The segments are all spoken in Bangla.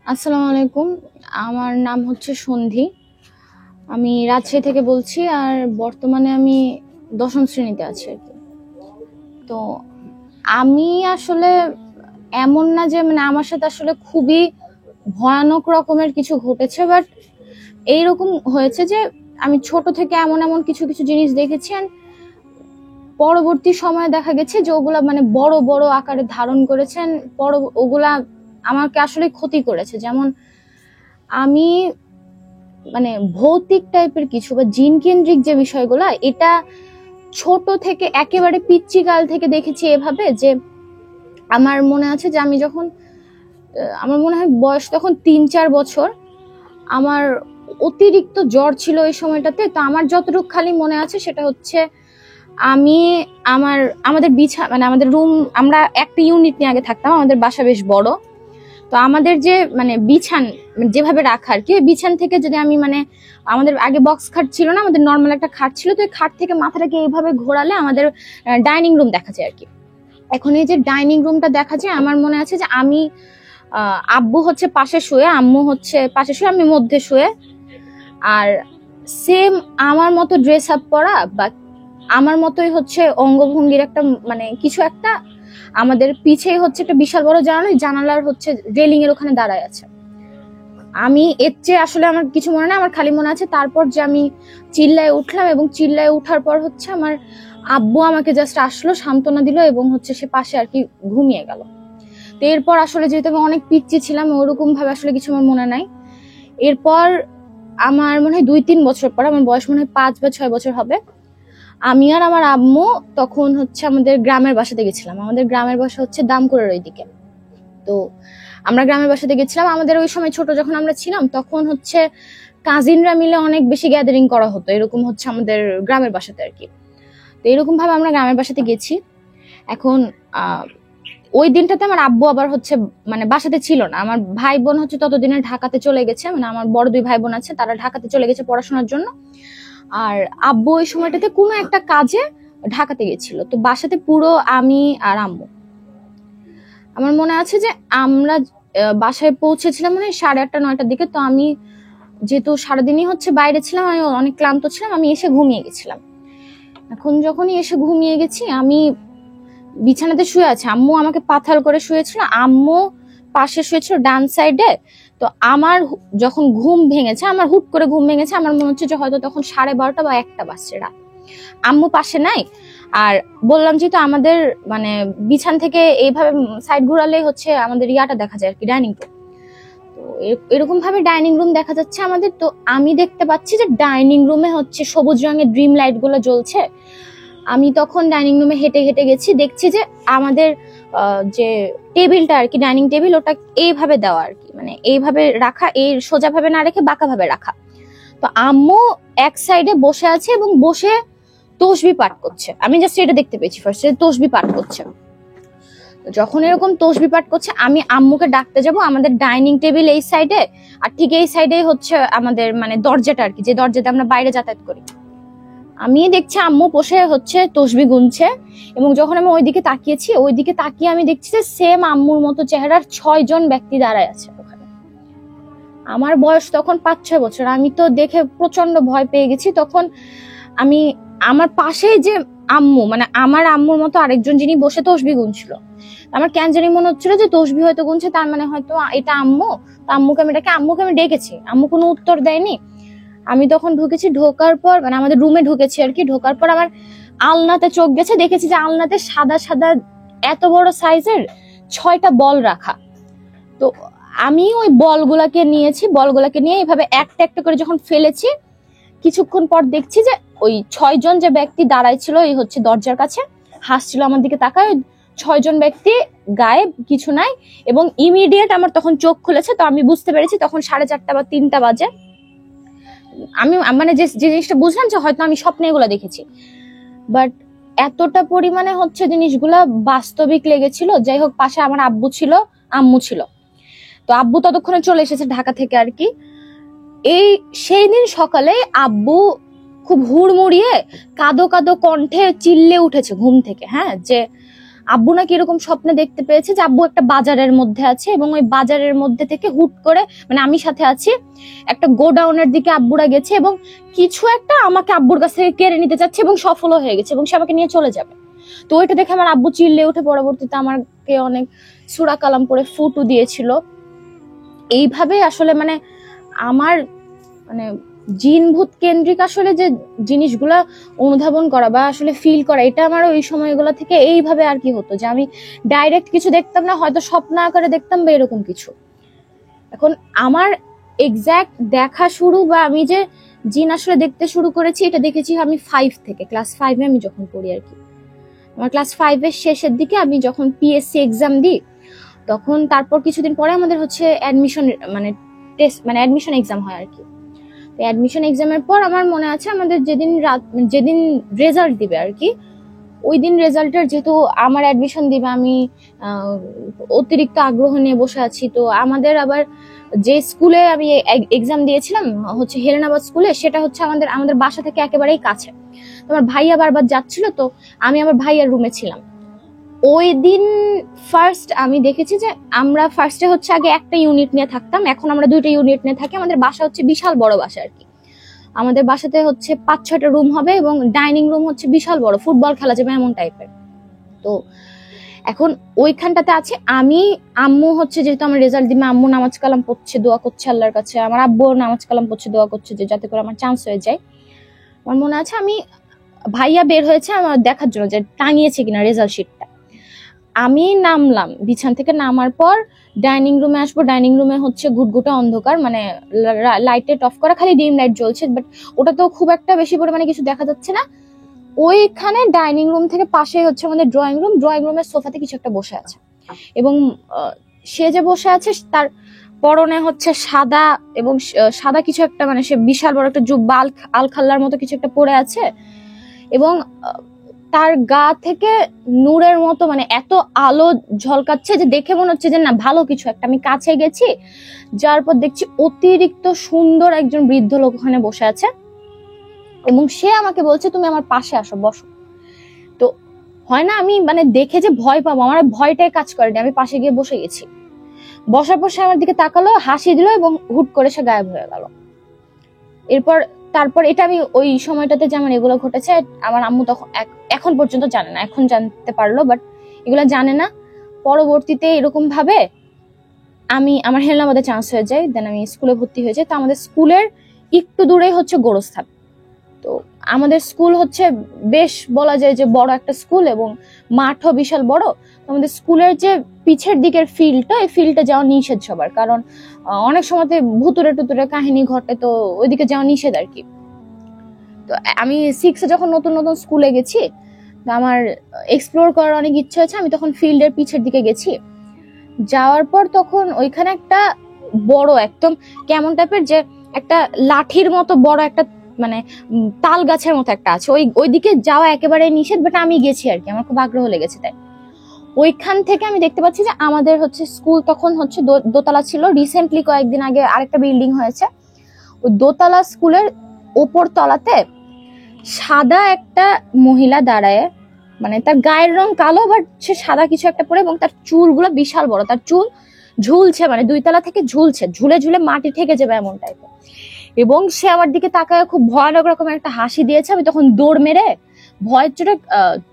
আসসালামু আলাইকুম। আমার নাম হচ্ছে সন্ধি। আমি রাজশাহী থেকে বলছি। আর বর্তমানে আমি ১০ম শ্রেণীতে আছি আরকি। তো আমি আসলে এমন না যে আমার সাথে আসলে খুবই ভয়ানক রকমের কিছু ঘটেছে, বাট এইরকম হয়েছে যে আমি ছোট থেকে এমন কিছু জিনিস দেখেছি। and পরবর্তী সময়ে দেখা গেছে যে ওগুলা বড় বড় আকারে ধারণ করেছেন। ওগুলা আমাকে আসলে ক্ষতি করেছে। যেমন আমি ভৌতিক টাইপের কিছু বা জিন কেন্দ্রিক যে বিষয়গুলা, এটা ছোট থেকে একেবারে পিচ্চি কাল থেকে দেখেছি এভাবে যে আমার মনে আছে যে আমি যখন আমার মনে হয় বয়স তখন ৩-৪ বছর, আমার অতিরিক্ত জ্বর ছিল এই সময়টাতে। তো আমার যতটুকু খালি মনে আছে সেটা হচ্ছে আমি আমাদের আমাদের রুম, আমরা একটা ইউনিট নিয়ে আগে থাকতাম, আমাদের বাসা বেশ বড়। তো আমাদের যে বিছান যেভাবে রাখা আর কি, বিছান থেকে যদি আমি আমাদের আগে বক্স খাট ছিল না, আমাদের নর্মাল একটা খাট ছিল। তো এই খাট থেকে মাথাটাকে এইভাবে ঘোরালে আমাদের ডাইনিং রুম দেখা যায় আর কি। এখন এই যে ডাইনিং রুমটা দেখা যায়, আমার মনে আছে যে আমি আব্বু হচ্ছে পাশে শুয়ে, আম্মু হচ্ছে পাশে শুয়ে, আমি মধ্যে শুয়ে। আর সেম আমার মতো ড্রেস আপ করা বা আমার মতোই হচ্ছে অঙ্গভঙ্গির একটা কিছু একটা আমাদের পিছেই হচ্ছে একটা বিশাল বড় জানালার হচ্ছে রেলিং এর ওখানে দাঁড়ায় আছে। আমি এর চেয়ে আসলে আমার কিছু মনে নেই, আমার খালি মনে আছে তারপর যে আমি চিল্লায় উঠলাম, এবং চিল্লায় উঠার পর হচ্ছে আমার আব্বু আমাকে জাস্ট আসলো, সান্ত্বনা দিল, এবং হচ্ছে সে পাশে আর কি ঘুমিয়ে গেল। তো এরপর আসলে যেহেতু আমি অনেক পিচ্ছি ছিলাম, ওরকম ভাবে আসলে কিছু আমার মনে নাই। এরপর আমার মনে হয় ২-৩ বছর পর, আমার বয়স মনে হয় ৫ বা ৬ বছর হবে, আমি আর আমার আম্মু তখন হচ্ছে আমাদের গ্রামের বাসাতে গেছিলাম। আমাদের গ্রামের বাসা হচ্ছে দামকুড়ার ওইদিকে। তো আমরা গ্রামের বাসাতে গেছিলাম। আমাদের ওই সময় ছোট যখন আমরা ছিলাম, তখন হচ্ছে কাজিনরা মিলে অনেক বেশি গ্যাদারিং করা হতো, এরকম হচ্ছে আমাদের গ্রামের বাসাতে আর কি। তো এরকম ভাবে আমরা গ্রামের বাসাতে গেছি। এখন ওই দিনটাতে আমার আব্বু আবার হচ্ছে বাসাতে ছিল না। আমার ভাই বোন হচ্ছে ততদিনে ঢাকাতে চলে গেছে, আমার বড় ২ ভাই বোন আছে, তারা ঢাকাতে চলে গেছে পড়াশোনার জন্য। আর আব্বু ওই সময়টাতে কোনো একটা কাজে ঢাকাতে গেছিল। তো বাসাতে পুরো আমি আর আম্মু। আমার মনে আছে যে আমরা বাসায় পৌঁছেছিলাম মানে 8:30-9টার দিকে। তো আমি যেহেতু সারাদিনই হচ্ছে বাইরে ছিলাম, আমি অনেক ক্লান্ত ছিলাম, আমি এসে ঘুমিয়ে গেছিলাম। এখন যখনই এসে ঘুমিয়ে গেছি, আমি বিছানাতে শুয়ে আছি, আম্মু আমাকে পাথাল করে শুয়েছিল, আম্মু পাশে শুয়েছিল ডান সাইডে। তো আমার যখন ঘুম ভেঙেছে, আমার হুট করে ঘুম ভেঙেছে, আমার মনে হচ্ছে যে হয়তো তখন 12:30 বা 1টা বাজছে রাত। আম্মু পাশে নাই। আর বললাম যেহেতু আমাদের বিছান থেকে এইভাবে সাইড ঘোরালেই হচ্ছে আমাদের ইয়াটা দেখা যায় আর কি, ডাইনিং রুম। তো এরকম ভাবে ডাইনিং রুম দেখা যাচ্ছে আমাদের। তো আমি দেখতে পাচ্ছি যে ডাইনিং রুমে হচ্ছে সবুজ রঙের ড্রিম লাইট গুলো জ্বলছে। আমি তখন ডাইনিং রুমে হেঁটে হেঁটে গেছি, দেখছি যে আমাদের যে টেবিলটা আর কি, ডাইনিং টেবিল, ওটা এইভাবে দেওয়া আর কি, এইভাবে রাখা, এই সোজা ভাবে না রেখে বাঁকা ভাবে রাখা। তো আম্মু এক সাইডে বসে আছে এবং বসে তসবি পাঠ করছে। আমি জাস্ট এটা দেখতে পেয়েছি ফার্স্টে, তসবি পাঠ করছে। যখন এরকম তসবি পাঠ করছে, আমি আম্মুকে ডাকতে যাব, আমাদের ডাইনিং টেবিল এই সাইডে, আর ঠিক এই সাইডে হচ্ছে আমাদের দরজাটা আর কি, যে দরজাতে আমরা বাইরে যাতায়াত করি। আমি দেখছি আম্মু বসে হচ্ছে তসবি গুনছে, এবং যখন আমি ওইদিকে তাকিয়েছি, ওইদিকে তাকিয়ে আমি দেখছি যে সেম আম্মুর মতো চেহারার 6 জন ব্যক্তি দাঁড়ায় আছে ওখানে। আমার বয়স তখন ৫-৬ বছর। আমি তো দেখে প্রচন্ড ভয় পেয়ে গেছি। তখন আমি আমার পাশে যে আম্মু, আমার আম্মুর মতো আরেকজন যিনি বসে তসবি গুনছিল, আমার কেন জানি মনে হচ্ছিল যে তসবি হয়তো গুনছে, তার হয়তো এটা আম্মু। তো আম্মুকে আমি ডেকেছি, আম্মু কোনো উত্তর দেয়নি। আমি তখন ঢুকেছি, ঢোকার পর আমাদের রুমে ঢুকেছি আর কি। ঢোকার পর আমার আলনাতে চোখ গেছে, দেখেছি যে আলনাতে সাদা সাদা এত বড় সাইজের 6টা বল রাখা। তো আমি ওই বলগুলাকে নিয়ে এইভাবে একটা একটা করে যখন ফেলেছি, কিছুক্ষণ পর দেখছি যে ওই 6জন যে ব্যক্তি দাঁড়ায় ছিল এই হচ্ছে দরজার কাছে, হাসছিল আমার দিকে তাকায়। 6জন ব্যক্তি গায়েব, কিছু নাই। এবং ইমিডিয়েট আমার তখন চোখ খুলেছে। তো আমি বুঝতে পেরেছি তখন 4:30 বা 3টা বাজে। আমি যে জিনিসটা বুঝলাম যে হয়তো আমি স্বপ্নে এগুলো দেখেছি, বাট এতটা পরিমাণে হচ্ছে জিনিসগুলা বাস্তবিক লেগেছিল। যাই হোক, পাশে আমার আব্বু ছিল, আম্মু ছিল। তো আব্বু ততক্ষণে চলে এসেছে ঢাকা থেকে আর কি। সেই দিন সকালে আব্বু খুব হুড়মুড়িয়ে কাঁদো কাঁদো কণ্ঠে চিল্লে উঠেছে ঘুম থেকে, হ্যাঁ, যে আব্বু নাকি এরকম স্বপ্নে দেখতে পেয়েছে যে আব্বু একটা বাজারের মধ্যে আছে এবং ওই বাজারের মধ্যে থেকে হুট করে, মানে আমি সাথে আছি, একটা গোডাউনের দিকে আব্বুরা গেছে এবং কিছু একটা আমাকে আব্বুর কাছ থেকে কেড়ে নিতে চাচ্ছে এবং সফল হয়ে গেছে এবং সে আমাকে নিয়ে চলে যাবে। তো ওইটা দেখে আমার আব্বু চিল্লে উঠে পরবর্তীতে আমাকে অনেক সূরা কালাম করে ফুটু দিয়েছিল। এইভাবে আসলে মানে আমার মানে জিন ভূত কেন্দ্রিক আসলে যে জিনিসগুলা অনুধাবন করা বা আসলে ফিল করা, এটা আমার ওই সময়গুলো থেকে এইভাবে আর কি হতো যে আমি ডাইরেক্ট কিছু দেখতাম না, হয়তো স্বপ্ন আকারে দেখতাম বা এরকম কিছু। এখন আমার এক্সাক্ট দেখা শুরু বা আমি যে জিন আসলে দেখতে শুরু করেছি এটা দেখেছি আমি 5 থেকে, ক্লাস 5-এ আমি যখন পড়ি আর কি। আমার ক্লাস 5-এর শেষের দিকে আমি যখন পিএসসি এক্সাম দিই, তখন তারপর কিছুদিন পরে আমাদের হচ্ছে অ্যাডমিশন মানে টেস্ট মানে অ্যাডমিশন এক্সাম হয় আর কি। অ্যাডমিশন এক্সামের পর আমার মনে আছে আমাদের যেদিন রেজাল্ট দিবে আর কি, ওই দিন রেজাল্টের যেহেতু আমার অ্যাডমিশন দিবে, আমি অতিরিক্ত আগ্রহ নিয়ে বসে আছি। তো আমাদের আবার যে স্কুলে আমি এক্সাম দিয়েছিলাম হচ্ছে হেলেনাবাদ স্কুলে, সেটা হচ্ছে আমাদের বাসা থেকে একেবারেই কাছে। আমার ভাইয়া বারবার যাচ্ছিল, তো আমি আমার ভাইয়ার রুমে ছিলাম। ওই দিন ফার্স্ট আমি দেখেছি যে আমরা ফার্স্টে হচ্ছে আগে একটা ইউনিট নিয়ে থাকতাম, এখন আমরা 2টা ইউনিট নিয়ে থাকি। আমাদের বাসা হচ্ছে বিশাল বড় বাসা আর কি। আমাদের বাসাতে হচ্ছে 5-6টা রুম হবে এবং ডাইনিং রুম হচ্ছে বিশাল বড়, ফুটবল খেলা যাবে এমন টাইপের। তো এখন ওইখানটাতে আছে আমি, আম্মু হচ্ছে যেহেতু আমার রেজাল্ট দিবে, আম্মু নামাজ কালাম পড়ছে, দোয়া করছে আল্লাহর কাছে, আমার আব্বু নামাজ কালাম পড়ছে, দোয়া করছে যে যাতে করে আমার চান্স হয়ে যায়। আমার মনে আছে আমি ভাইয়া বের হয়েছে আমার দেখার জন্য যে টাঙিয়েছে কিনা রেজাল্ট শিটটা। আমি নামলাম বিছান থেকে, নামার পর ডাইনিং রুমে আসবো, ডাইনিং রুমে হচ্ছে ঘুটঘুটে অন্ধকার, মানে লাইট অফ করা, খালি ডিম লাইট জ্বলছে, বাট ওটা তো খুব একটা বেশি পরিমাণে কিছু দেখা যাচ্ছে না। ওইখানে ডাইনিং রুম থেকে পাশে হচ্ছে আমাদের ড্রয়িং রুমের সোফাতে কিছু একটা বসে আছে এবং সে যে বসে আছে তার পরনে হচ্ছে সাদা এবং সাদা কিছু একটা, মানে সে বিশাল বড় একটা জুব্বা আলখাল্লার মতো কিছু একটা পরে আছে এবং তার গা থেকে নূরের মতো মানে এত আলো ঝলকাচ্ছে যে দেখে মনে হচ্ছে যে না ভালো কিছু একটা। আমি কাছে গেছি, যার পর দেখছি অতিরিক্ত সুন্দর একজন বৃদ্ধ লোক ওখানে বসে আছে এবং সে আমাকে বলছে তুমি আমার পাশে আসো, বসো। তো হয় না আমি মানে দেখে যে ভয় পাবো, আমার ভয়টাই কাজ করেনি, আমি পাশে গিয়ে বসে গেছি। বসার পর সে আমার দিকে তাকালো, হাসি দিল এবং হুট করে সে গায়েব হয়ে গেল। তারপর এটা আমি ওই সময়টাতে যেমন এগুলো ঘটেছে, আমার আম্মু তখন এখন পর্যন্ত জানে না, এখন জানতে পারলো, বাট এগুলো জানে না। পরবর্তীতে এরকম ভাবে আমার হেলনাবাদে চান্স হয়ে যায়, দেন আমি স্কুলে ভর্তি হয়ে যাই। তো আমাদের স্কুলের একটু দূরেই হচ্ছে গোরস্থান। তো আমাদের স্কুল হচ্ছে বেশ বলা যায় যে বড় একটা স্কুল এবং মাঠও বিশাল বড়। আমাদের স্কুলের যে পিছের দিকের ফিল্ডটা, এই ফিল্ডে যাওয়া নিষেধ সবার, কারণ অনেক সময়তে ভুতুরে টুতুরে কাহিনী ঘটে, তো ওইদিকে যাওয়া নিষেধ আর কি। তো আমি 6-এ যখন নতুন নতুন স্কুলে গেছি, আমার এক্সপ্লোর করার অনেক ইচ্ছে হয়েছে, আমি তখন ফিল্ডের পিছের দিকে গেছি। যাওয়ার পর তখন ওইখানে একটা বড় একদম কেমন টাইপের যে একটা লাঠির মতো বড় একটা মানে তাল গাছের মতো একটা আছে, ওইদিকে যাওয়া একেবারে নিষেধ, বাট আমি গেছি আর কি, আমার খুব আগ্রহ লেগেছে। তাই ওইখান থেকে আমি দেখতে পাচ্ছি যে আমাদের হচ্ছে স্কুল তখন হচ্ছে দোতলা ছিল, রিসেন্টলি কয়েকদিন আগে আরেকটা বিল্ডিং হয়েছে। ওই দোতলা স্কুলের ওপর তলাতে সাদা একটা মহিলা দাঁড়ায়, মানে তার গায়ের রং কালো, বাট সে সাদা কিছু একটা পরে এবং তার চুলগুলো বিশাল বড়, তার চুল ঝুলছে, মানে 2 তলা থেকে ঝুলছে, ঝুলে ঝুলে মাটি ঠেকে যাবে এমন টাইপের। এবং সে আমার দিকে তাকায় খুব ভয়ানক রকমের একটা হাসি দিয়েছে। আমি তখন দৌড় মেরে ভয়ের চোটে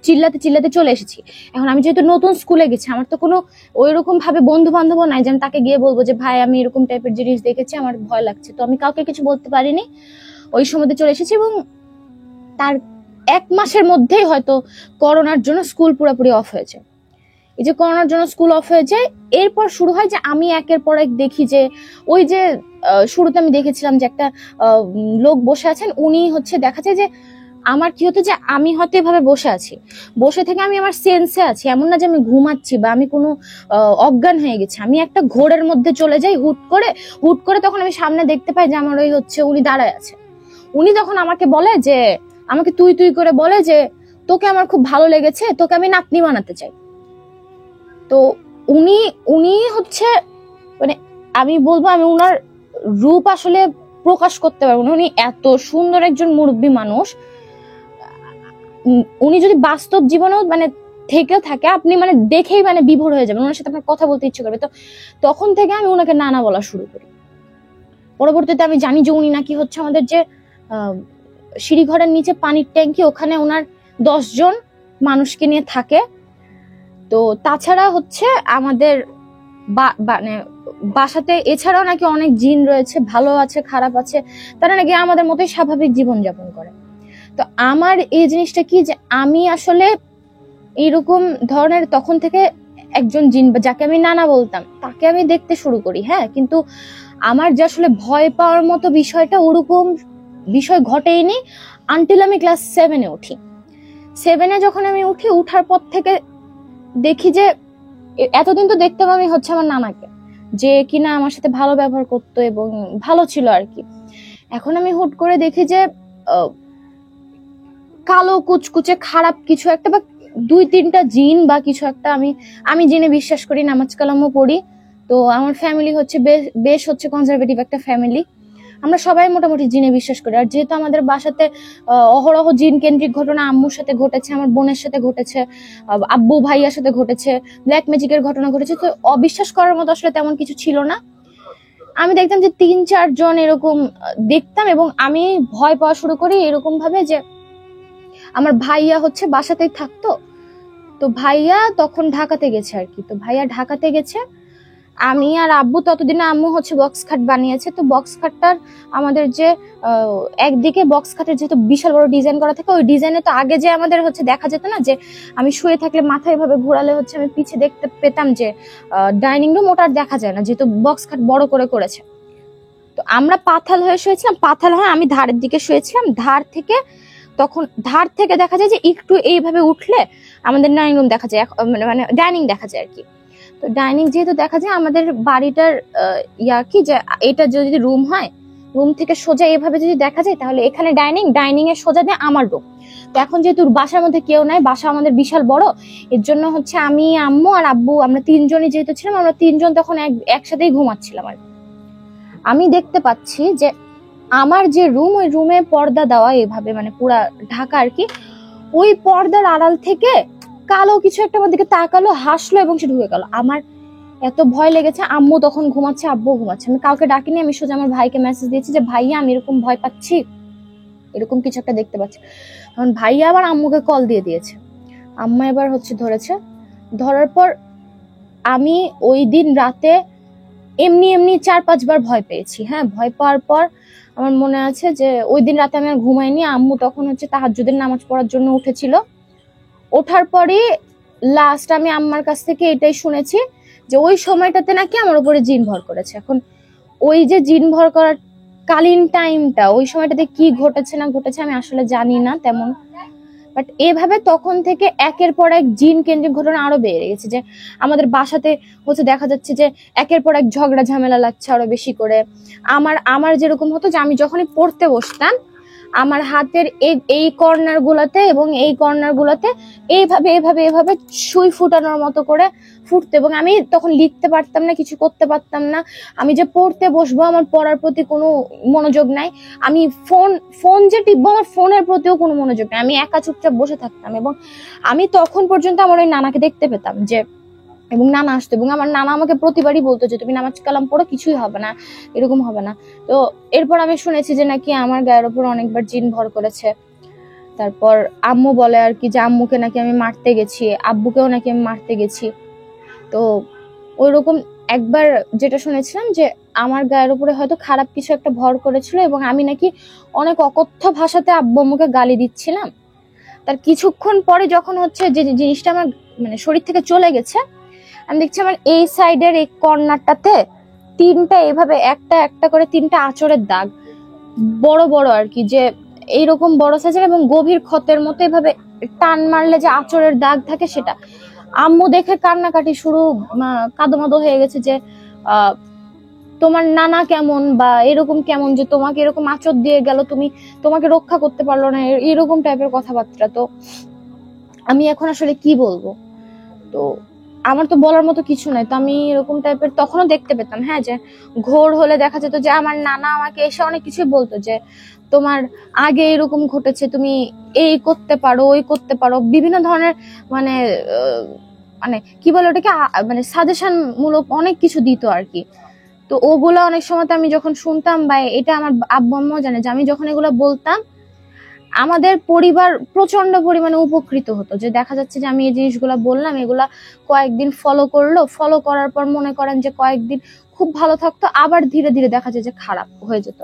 চিল্লাতে চিল্লাতে চলে এসেছি। এখন আমি যেহেতু নতুন স্কুলে গেছি, আমার তো কোনো ওইরকম ভাবে বন্ধু বান্ধব নাই যে আমি তাকে গিয়ে বলবো যে ভাই আমি এরকম টাইপের জিনিস দেখেছি, আমার ভয় লাগছে। তো আমি কাউকে কিছু বলতে পারিনি, ওই সময়তে চলে এসেছি। এবং তার 1 মাসের মধ্যেই হয়তো করোনার জন্য স্কুল পুরোপুরি অফ হয়েছে। এই যে করোনার জন্য স্কুল অফ হয়ে যায়, এরপর শুরু হয় যে আমি একের পর এক দেখি যে ওই যে শুরুতে আমি দেখেছিলাম যে একটা লোক বসে আছেন, উনি হচ্ছে দেখা যায় যে আমার কি হতো যে আমি হয়তো এভাবে বসে আছি, বসে থেকে আমি আমার সেন্সে আছি, এমন না যে আমি ঘুমাচ্ছি বা আমি কোনো অজ্ঞান হয়ে গেছি। আমি একটা ঘোরের মধ্যে চলে যাই হুট করে তখন আমি সামনে দেখতে পাই যে আমার ওই হচ্ছে উনি দাঁড়ায় আছে। উনি তখন আমাকে বলে যে আমাকে তুই তুই করে বলে যে তোকে আমার খুব ভালো লেগেছে, তোকে আমি নাতনি বানাতে চাই। তো উনি হচ্ছে মানে আমি বলবো আমি উনার রূপ আসলে প্রকাশ করতে পারবো না, উনি এত সুন্দর একজন মুরব্বী মানুষ। উনি যদি বাস্তব জীবনেও মানে থেকেও থাকে, আপনি মানে দেখেই মানে বিভোর হয়ে যাবেন, ওনার সাথে আপনার কথা বলতে ইচ্ছে করবে। তো তখন থেকে আমি ওনাকে নানা বলা শুরু করি। পরবর্তীতে আমি জানি যে উনি নাকি হচ্ছে আমাদের যে সিঁড়িঘরের নিচে পানির ট্যাঙ্কি, ওখানে ওনার 10 জন মানুষকে নিয়ে থাকে। তো তাছাড়া হচ্ছে আমাদের মানে বাসাতে এছাড়াও নাকি অনেক জিন রয়েছে, ভালো আছে খারাপ আছে, তারা নাকি আমাদের মতোই স্বাভাবিক জীবন যাপন করে। তো আমার এই জিনিসটা কি, যে আমি আসলে এরকম ধরনের তখন থেকে একজন জিন, যাকে আমি নানা বলতাম, তাকে আমি দেখতে শুরু করি। হ্যাঁ, কিন্তু আমার যে আসলে ভয় পাওয়ার মতো বিষয়টা, ওরকম বিষয় ঘটেইনি আনটিল আমি ক্লাস 7-এ উঠি। 7-এ যখন আমি উঠি, উঠার পর থেকে দেখি যে এতদিন তো দেখতাম আমি হচ্ছে আমার নানাকে, যে কিনা আমার সাথে ভালো ব্যবহার করতো এবং ভালো ছিল আর কি। এখন আমি হুট করে দেখি যে কালো কুচকুচে খারাপ কিছু একটা, বা 2-3টা জিন বা কিছু একটা। আমি জিনে বিশ্বাস করি, নামাজ কালামও পড়ি। তো আমার ফ্যামিলি হচ্ছে বেশ হচ্ছে কনজারভেটিভ একটা ফ্যামিলি, আমরা সবাই মোটামুটি জিনে বিশ্বাস করি। আর যেহেতু আমাদের বাসাতে অহরহ জিন কেন্দ্রিক ঘটনা আম্মুর সাথে ঘটেছে, আমার বোনের সাথে ঘটেছে, আব্বু ভাইয়ার সাথে ঘটেছে, ব্ল্যাক ম্যাজিকের ঘটনা ঘটেছে, তো অবিশ্বাস করার মতো আসলে তেমন কিছু ছিল না। আমি দেখতাম যে 3-4 জন এরকম দেখতাম, এবং আমি ভয় পাওয়া শুরু করি এরকম ভাবে যে আমার ভাইয়া হচ্ছে বাসাতেই থাকতো। তো ভাইয়া তখন ঢাকাতে গেছে আর কি। তো ভাইয়া ঢাকাতে গেছে, আমি আর আব্বু ততদিনে, আম্মু হচ্ছে বক্স খাট বানিয়েছে। তো বক্স খাটটার আমাদের যে একদিকে বক্স খাটের যেহেতু বিশাল বড় ডিজাইন করা থাকে, ওই ডিজাইনে তো আগে যে আমাদের হচ্ছে দেখা যেত না যে আমি শুয়ে থাকলে মাথা এভাবে ঘোরালে হচ্ছে আমি পিছে দেখতে পেতাম যে ডাইনিং রুম, ওটা আর দেখা যায় না যেহেতু বক্স খাট বড় করে করেছে। তো আমরা পাতাল হয়ে শুয়েছিলাম, পাতাল হয়ে আমি ধারের দিকে শুয়েছিলাম। তখন ধার থেকে দেখা যায় যে একটু এইভাবে উঠলে আমাদের ডাইনিং রুম দেখা যায়, মানে ডাইনিং দেখা যায় আর কি। তো ডাইনিং যেহেতু দেখা যায়, আমাদের বাড়িটার কি যে এটা যদি রুম হয়, রুম থেকে সোজা এভাবে যদি দেখা যায়, তাহলে এখানে ডাইনিং এর সোজা দিয়ে আমার রুম। তো এখন যেহেতু বাসার মধ্যে কেউ নাই, বাসা আমাদের বিশাল বড়, এর জন্য হচ্ছে আমি, আম্মু আর আব্বু, আমরা 3জনই যেহেতু ছিলাম, আমরা 3জন তখন একসাথেই ঘুমাচ্ছিলাম। আর আমি দেখতে পাচ্ছি যে আমার যে রুম, ওই রুমে পর্দা দেওয়া এভাবে, মানে পুরা ঢাকা আর কি। ওই পর্দার আড়াল থেকে কালো কিছু একটা আমার দিকে তাকালো, হাসলো এবং সে ঢুকে গেল। আমার এত ভয় লেগেছে। আম্মু তখন ঘুমাচ্ছে, আব্বু ঘুমাচ্ছে। আমি কাউকে ডাকিনি, আমি সোজা আমার ভাইকে মেসেজ দিয়েছি যে ভাইয়া আমি এরকম ভয় পাচ্ছি, এরকম কিছু একটা দেখতে পাচ্ছি। তখন ভাইয়া আবার আম্মুকে কল দিয়ে দিয়েছে, আম্মা এবার হচ্ছে ধরেছে। ধরার পর আমি ওই দিন রাতে এমনি 4-5 বার ভয় পেয়েছি। হ্যাঁ, ভয় পাওয়ার পর আমার মনে আছে যে ওই দিন রাতে আমি আর ঘুমাইনি। আম্মু তখন হচ্ছে তাহাজ্জুদের নামাজ পড়ার জন্য উঠেছিল। ওঠার পরে লাস্ট আমি আম্মার কাছ থেকে এটাই শুনেছি যে ওই সময়টাতে নাকি আমার উপরে জিন ভর করেছে। এখন ওই যে জিন ভর করার কালীন টাইমটা, ওই সময়টাতে কি ঘটেছে না ঘটেছে আমি আসলে জানি না তেমন। বাট এভাবে তখন থেকে একের পর এক জিন কেন্দ্রিক ঘটনা আরো বেড়ে গেছে, যে আমাদের বাসাতে হচ্ছে দেখা যাচ্ছে যে একের পর এক ঝগড়া ঝামেলা লাগছে আরো বেশি করে। আমার যেরকম হতো যে আমি যখনই পড়তে বসতাম, আমার হাতের এই কর্নার গুলাতে এবং এই কর্নার গুলাতে এইভাবে এইভাবে এইভাবে সুই ফুটানোর মতো করে ফুটতো, এবং আমি তখন লিখতে পারতাম না, কিছু করতে পারতাম না। আমি যে পড়তে বসবো, আমার পড়ার প্রতি কোনো মনোযোগ নাই। আমি ফোন যে টিপবো, আমার ফোনের প্রতিও কোনো মনোযোগ নাই। আমি একা চুপচাপ বসে থাকতাম, এবং আমি তখন পর্যন্ত আমার ওই নানাকে দেখতে পেতাম যে, এবং নানা আসতো, এবং আমার নানা আমাকে প্রতিবারই বলতো যে তুমি নামাজ কালাম পড়ো, কিছুই হবে না, এরকম হবে না। তো এরপর আমি শুনেছি যে নাকি আমার গায়ের উপর অনেকবার জিন ভর করেছে। তারপর আম্মু বলে আর কি যে আম্মুকে নাকি আমি মারতে গেছি, আব্বুকেও নাকি আমি মারতে গেছি। তো ওইরকম একবার যেটা শুনেছিলাম যে আমার গায়ের উপরে হয়তো খারাপ কিছু একটা ভর করেছিল, এবং আমি নাকি অনেক অকথ্য ভাষাতে আব্বু আম্মুকে গালি দিচ্ছিলাম। তার কিছুক্ষণ পরে যখন হচ্ছে যে জিনিসটা আমার মানে শরীর থেকে চলে গেছে, আমি দেখছি আমার এই সাইডের এই কর্নারটাতে 3টা এইভাবে একটা একটা করে 3টা আঁচড়ের দাগ, বড় বড় আর কি, যে এইরকম বড় সাইজের এবং গভীর ক্ষতের মতো, এভাবে টান মারলে যে আঁচড়ের দাগ থাকে সেটা। আম্মু দেখে কান্নাকাটি শুরু, কাদোমাদো হয়ে গেছে যে তোমার নানা কেমন, বা এরকম কেমন যে তোমাকে এরকম আঁচড় দিয়ে গেল, তোমাকে রক্ষা করতে পারলো না, এরকম টাইপের কথাবার্তা। তো আমি এখন আসলে কি বলবো। তো আমার তো বলার মতো কিছু নাই। তো আমি এরকম টাইপের তখনও দেখতে পেতাম, হ্যাঁ, যে ঘোর হলে দেখা যেত যে আমার নানা আমাকে এসে অনেক কিছু বলতো যে তোমার আগে এরকম ঘটেছে, তুমি এই করতে পারো, ওই করতে পারো, বিভিন্ন ধরনের মানে মানে কি বলে ওটাকে, মানে সাজেশন মূলক অনেক কিছু দিত আর কি। তো ওগুলা অনেক সময় আমি যখন শুনতাম, বা এটা আমার আব্বু আম্মাও জানে যে আমি যখন এগুলা বলতাম, আমাদের পরিবার প্রচন্ড পরিমাণে উপকৃত হতো। যে দেখা যাচ্ছে যে আমি এই জিনিসগুলা বললাম, এগুলা কয়েকদিন ফলো করার পর মনে করেন যে কয়েকদিন খুব ভালো থাকতো, আবার ধীরে ধীরে দেখা যায় যে খারাপ হয়ে যেত।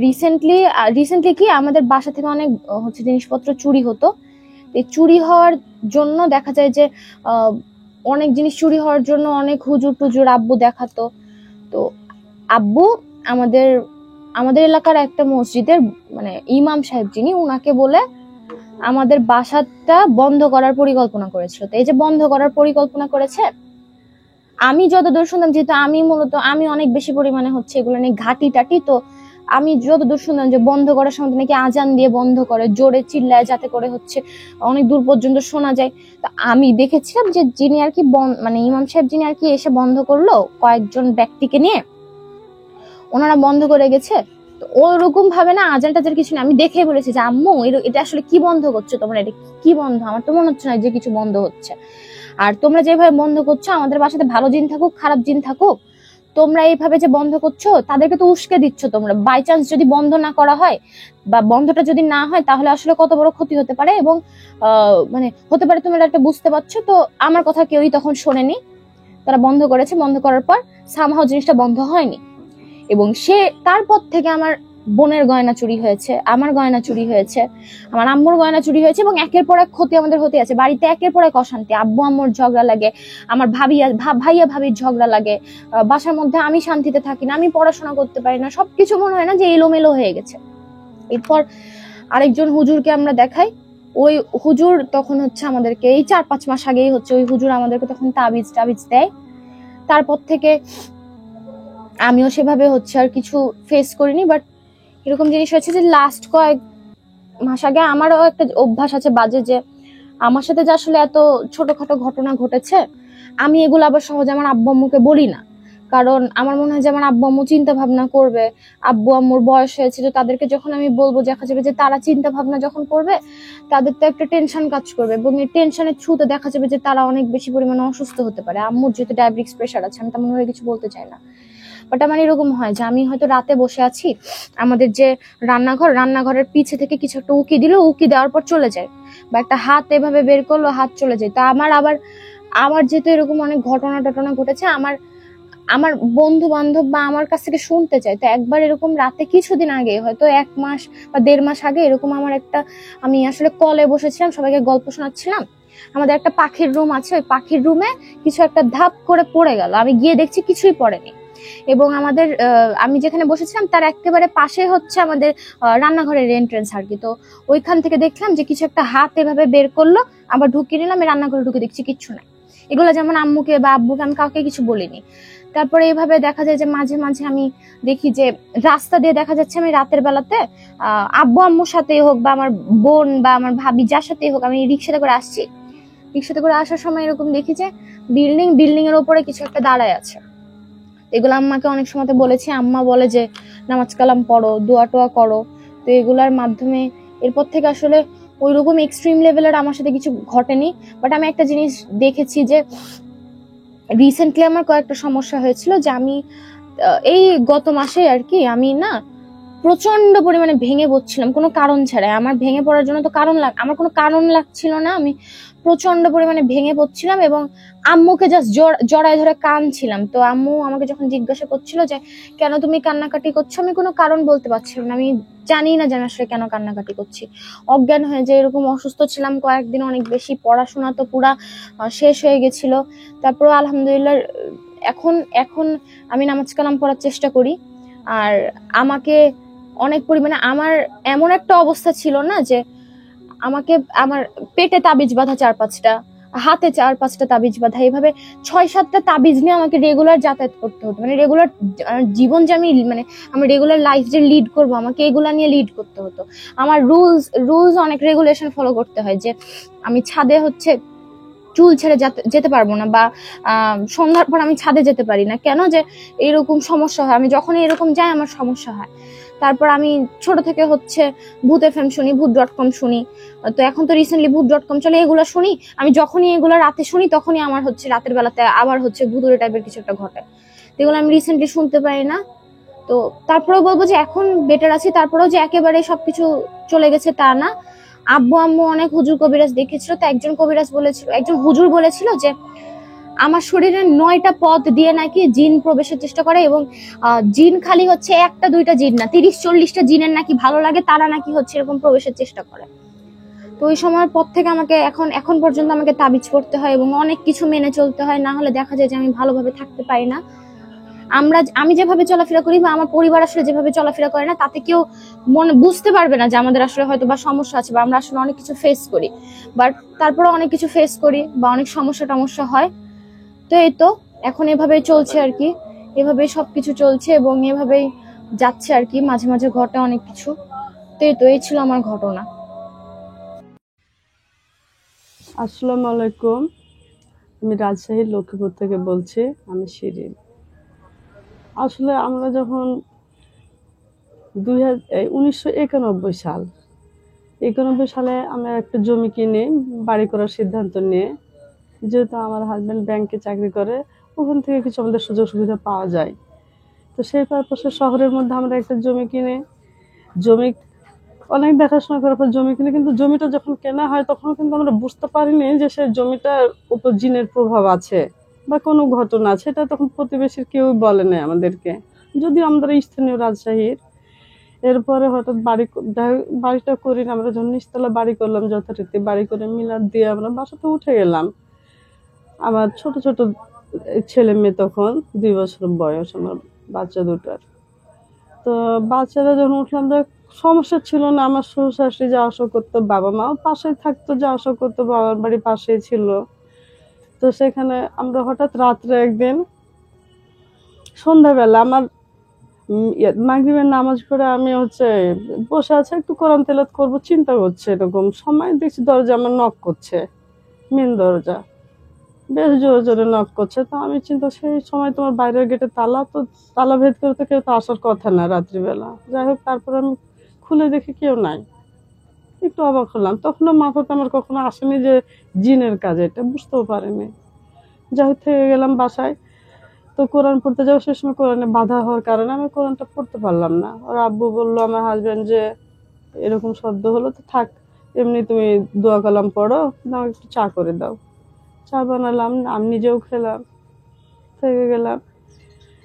রিসেন্টলি কি আমাদের বাসা থেকে অনেক হচ্ছে জিনিসপত্র চুরি হতো। এই চুরি হওয়ার জন্য দেখা যায় যে অনেক জিনিস চুরি হওয়ার জন্য অনেক হুজুর টুজুর আব্বু দেখাতো। তো আব্বু আমাদের আমাদের এলাকার একটা মসজিদের মানে ইমাম সাহেব যিনি, উনাকে বলে আমাদের বাসাটা বন্ধ করার পরিকল্পনা করেছিল। তো এই যে বন্ধ করার পরিকল্পনা করেছে, আমি যতদূর শুনলাম, যেহেতু আমি অনেক বেশি পরিমাণে হচ্ছে এগুলো নিয়ে ঘাটি টাটি, তো আমি যতদূর শুনলাম যে বন্ধ করার সময় নাকি আজান দিয়ে বন্ধ করে, জোরে চিল্লায়, যাতে করে হচ্ছে অনেক দূর পর্যন্ত শোনা যায়। তো আমি দেখেছিলাম যে যিনি আর কি মানে ইমাম সাহেব যিনি আর কি এসে বন্ধ করলো কয়েকজন ব্যক্তিকে নিয়ে, ওনারা বন্ধ করে গেছে। তো ওরকম ভাবে না আজান টাজার কিছু না, আমি দেখে বলেছি যে আম্মু এটা আসলে কি বন্ধ করছো তোমরা, এটা কি বন্ধ, আমার তো মনে হচ্ছে না যে কিছু বন্ধ হচ্ছে। আর তোমরা যেভাবে বন্ধ করছো, আমাদের বাসাতে ভালো জিন থাকুক খারাপ জিন থাকুক, তোমরা এইভাবে যে বন্ধ করছো তাদেরকে তো উস্কে দিচ্ছ তোমরা। বাই চান্স যদি বন্ধ না করা হয় বা বন্ধটা যদি না হয়, তাহলে আসলে কত বড় ক্ষতি হতে পারে, এবং মানে হতে পারে তোমরা একটা বুঝতে পারছো। তো আমার কথা কেউই তখন শোনেনি, তারা বন্ধ করেছে। বন্ধ করার পর সামহাও জিনিসটা বন্ধ হয়নি, এবং তারপর থেকে আমার বোনের গয়না চুরি হয়েছে, আমার গয়না চুরি হয়েছে, আমার আম্মুর গয়না চুরি হয়েছে, এবং একের পর এক ক্ষতি আমাদের হতে আছে। বাড়িতে একের পর এক অশান্তি, আব্বু আম্মুর ঝগড়া লাগে, আমার ভাইয়া ভাবির ঝগড়া লাগে, বাসার মধ্যে আমি শান্তিতে থাকি না, আমি পড়াশোনা করতে পারি না, সবকিছু মনে হয় না যে এলোমেলো হয়ে গেছে। এরপর আরেকজন হুজুরকে আমরা দেখাই, ওই হুজুর তখন হচ্ছে আমাদেরকে এই 4-5 মাস আগেই হচ্ছে ওই হুজুর আমাদেরকে তখন তাবিজ দেয়। তারপর থেকে আমিও সেভাবে হচ্ছে আর কিছু ফেস করিনি, বাট এরকম জিনিস হয়েছে যে লাস্ট কয়েক মাস আগে আমারও একটা অভ্যাস আছে বাজে, যে আমার সাথে যে আসলে এত ছোটখাটো ঘটনা ঘটেছে, আমি এগুলো আবার সহজে আমার আব্বু আম্মুকে বলি না। কারণ আমার মনে হয় যে আমার আব্বু আম্মু চিন্তা ভাবনা করবে, আব্বু আম্মুর বয়স হয়েছে, তো তাদেরকে যখন আমি বলবো, দেখা যাবে যে তারা চিন্তা ভাবনা যখন করবে, তাদের তো একটা টেনশন কাজ করবে, এবং এই টেনশনের থ্রুতে দেখা যাবে যে তারা অনেক বেশি পরিমাণে অসুস্থ হতে পারে। আম্মুর যেহেতু ডায়াবেটিস প্রেশার আছে, আমি তেমন ভাবে কিছু বলতে চাই না, বাট আমার এরকম হয় যে আমি হয়তো রাতে বসে আছি, আমাদের যে রান্নাঘরের পিছে থেকে কিছু একটা উকি দিল, উকি দেওয়ার পর চলে যায়, বা একটা হাত এভাবে বের করলো, হাত চলে যায়। তো আমার যেহেতু এরকম অনেক ঘটনা ঘটেছে, আমার বন্ধু বান্ধব বা আমার কাছ থেকে শুনতে চাই। তো একবার এরকম রাতে কিছুদিন আগে, হয়তো 1 মাস বা 1.5 মাস আগে, এরকম আমি আসলে কলে বসেছিলাম, সবাইকে গল্প শোনাচ্ছিলাম। আমাদের একটা পাখির রুম আছে, ওই পাখির রুমে কিছু একটা ধাপ করে পড়ে গেল, আমি গিয়ে দেখছি কিছুই পড়েনি। এবং আমি যেখানে বসেছিলাম তার একেবারে পাশে হচ্ছে আমাদের রান্নাঘরের এন্ট্রেন্স আর কি। তো ওইখান থেকে দেখলাম যে কিছু একটা হাত এভাবে বের করলো, আবার ঢুকিয়ে নিলাম, রান্নাঘরে ঢুকে দেখছি কিচ্ছু নাই। এগুলো যেমন আম্মুকে বা আব্বুকে আমি কাউকে কিছু বলিনি। তারপরে এইভাবে দেখা যায় যে মাঝে মাঝে আমি দেখি যে রাস্তা দিয়ে দেখা যাচ্ছে আমি রাতের বেলাতে আব্বু আম্মুর সাথেই হোক বা আমার বোন বা আমার ভাবি যার সাথেই হোক, আমি রিক্সাতে করে আসছি, রিক্সাতে করে আসার সময় এরকম দেখি যে বিল্ডিং এর উপরে কিছু একটা দাঁড়ায় আছে। এগুলো আম্মাকে অনেক সময় বলেছি, আম্মা বলে যে নামাজ কালাম পড়ো, দোয়া টোয়া করো। তো এগুলার মাধ্যমে এরপর থেকে আসলে ওইরকম এক্সট্রিম লেভেলের আমার সাথে কিছু ঘটেনি। বাট আমি একটা জিনিস দেখেছি যে রিসেন্টলি আমার কয়েকটা সমস্যা হয়েছিল, যে আমি এই গত মাসে আর কি, আমি না প্রচন্ড পরিমাণে ভেঙে পড়ছিলাম কোনো কারণ ছাড়াই। আমার ভেঙে পড়ার জন্য তো আমার কোনো কারণ লাগছিল না, আমি প্রচন্ড পরিমাণে ভেঙে পড়ছিলাম এবং আম্মুকে জাস্ট জড়ায় ধরে কাঁদছিলাম। তো আম্মু আমাকে যখন জিজ্ঞাসা করছিল যে কেন তুমি কান্নাকাটি করছো, আমি কোনো কারণ বলতে পারছিলাম না, আমি জানি না যে আসলে কেন কান্নাকাটি করছি। অজ্ঞান হয়ে যে এরকম অসুস্থ ছিলাম কয়েকদিন, অনেক বেশি, পড়াশোনা তো পুরা শেষ হয়ে গেছিল। তারপর আলহামদুলিল্লাহ এখন আমি নামাজ কালাম পড়ার চেষ্টা করি। আর আমাকে অনেক পরিমাণে, আমার এমন একটা অবস্থা ছিল না যে আমার পেটে তাবিজ বাঁধা 4-5টা, হাতে 4-5টা তাবিজ বাঁধা, এইভাবে 6-7টা তাবিজ নিয়ে আমাকে রেগুলার যাতায়াত করতে হতো। মানে রেগুলার জীবন যে আমি রেগুলার লাইফ যে লিড করবো, আমাকে এগুলা নিয়ে লিড করতে হতো। আমার রুলস অনেক রেগুলেশন ফলো করতে হয়, যে আমি ছাদে হচ্ছে চুল ছেড়ে যেতে পারবো না, বা সন্ধ্যার পর আমি ছাদে যেতে পারি না। কেন যে এরকম সমস্যা হয়, আমি যখন এরকম যাই আমার সমস্যা হয়। তারপর আমি ছোট থেকে হচ্ছে ভূত FM শুনি, ভূত.com শুনি। তো এখন তো রিসেন্টলি ভূত.com চলে, এগুলো শুনি। আমি যখনই এগুলো রাতে শুনি তখনই আমার হচ্ছে রাতের বেলাতে আবার হচ্ছে ভূতুড়ে টাইপের কিছু একটা ঘটে। এগুলো আমি রিসেন্টলি শুনতে পারি না। তো তারপরেও বলবো যে এখন বেটার আছি। তারপরেও যে একেবারে সবকিছু চলে গেছে তা না। আব্বু আম্মু অনেক হুজুর কবিরাজ দেখেছিল। তো একজন কবিরাজ বলেছিল, একজন হুজুর বলেছিল যে আমার শরীরের 9টা পথ দিয়ে নাকি জিন প্রবেশের চেষ্টা করে, এবং জিন খালি হচ্ছে 1টা 2টা জিন না, 30-40টা জিনের নাকি ভালো লাগে, তারা নাকি হচ্ছে এরকম প্রবেশের চেষ্টা করে। তো ওই সময়ের পর থেকে আমাকে এখন পর্যন্ত আমাকে তাবিজ পড়তে হয় এবং অনেক কিছু মেনে চলতে হয়, না হলে দেখা যায় যে আমি ভালোভাবে থাকতে পারি না। আমি যেভাবে চলাফেরা করি বা আমার পরিবার আসলে যেভাবে চলাফেরা করে না, তাতে কেউ মনে বুঝতে পারবে না যে আমাদের আসলে হয়তো বা সমস্যা আছে, বা আমরা আসলে অনেক কিছু ফেস করি। বাট তারপরে অনেক কিছু ফেস করি বা অনেক সমস্যা হয়। তো এই তো এখন এভাবেই চলছে আর কি, এভাবেই সবকিছু চলছে এবং এভাবেই যাচ্ছে আর কি। মাঝে মাঝে ঘটে অনেক কিছু। তো এই ছিল আমার ঘটনা। আসসালামু আলাইকুম, আমি রাজশাহীর লক্ষ্মীপুর থেকে বলছি। আমি শিরিন। আসলে আমরা যখন 1991 সালে আমরা একটা জমি কিনে বাড়ি করার সিদ্ধান্ত নিয়ে, যেহেতু আমার হাজব্যান্ড ব্যাংকে চাকরি করে, ওখান থেকে কিছু আমাদের সুযোগ সুবিধা পাওয়া যায়। তো সেই পারপাসে শহরের মধ্যে আমরা একটা জমি কিনে, জমি অনেক দেখাশোনা করার পর জমি কিনে, কিন্তু জমিটা যখন কেনা হয় তখন কিন্তু আমরা বুঝতে পারিনি যে সেই জমিটার উপর জিনের প্রভাব আছে বা কোনো ঘটনা আছে। এটা তখন প্রতিবেশীর কেউ বলে না আমাদেরকে, যদিও আমরা স্থানীয় রাজশাহীর। এরপরে হঠাৎ বাড়িটা করি না, আমরা যখন নিচতলা বাড়ি করলাম, যথারীতি বাড়ি করে মিলার দিয়ে আমরা বাসাতে উঠে গেলাম। আমার ছোট ছোট ছেলে মেয়ে, তখন 2 বছর বয়স আমার বাচ্চা দুটার। তো বাচ্চারা যখন উঠলাম, সমস্যা ছিল না। আমার শ্বশুর শাশুড়ি যাওয়া আসা করতো, বাবা মাও পাশে থাকতো, যাওয়া আসা করতো, বাবার বাড়ি পাশেই ছিল। তো সেখানে আমরা হঠাৎ রাত্রে একদিন সন্ধ্যাবেলা আমার মাগরিবের নামাজ পড়ে আমি বসে আছে, একটু কোরআন তেলাওয়াত করবো চিন্তা করছে, এরকম সময় দেখছি দরজা আমার নক করছে, মেন দরজা বেশ জোরে জোরে নক করছে। তো আমি চিন্তা, সেই সময় তোমার বাইরের গেটে তালা, তো তালা ভেদ করে তো কেউ তো আসার কথা না রাত্রিবেলা। যাই হোক, তারপর আমি খুলে দেখি কেউ নাই। একটু অবাক হলাম, তখনও মাথাতে আমার কখনো আসেনি যে জিনের কাজ, এটা বুঝতেও পারিনি। যাই হোক, থেকে গেলাম বাসায়। তো কোরআন পড়তে যাবো, সে সময় কোরআনে বাধা হওয়ার কারণে আমি কোরআনটা পড়তে পারলাম না। ওর আব্বু বললো, আমার হাজব্যান্ড, যে এরকম শব্দ হলো তো থাক, এমনি তুমি দোয়া কালাম পড়ো, আমাকে একটু চা করে দাও। চা বানালাম, আমি নিজেও খেলাম, থেকে গেলাম।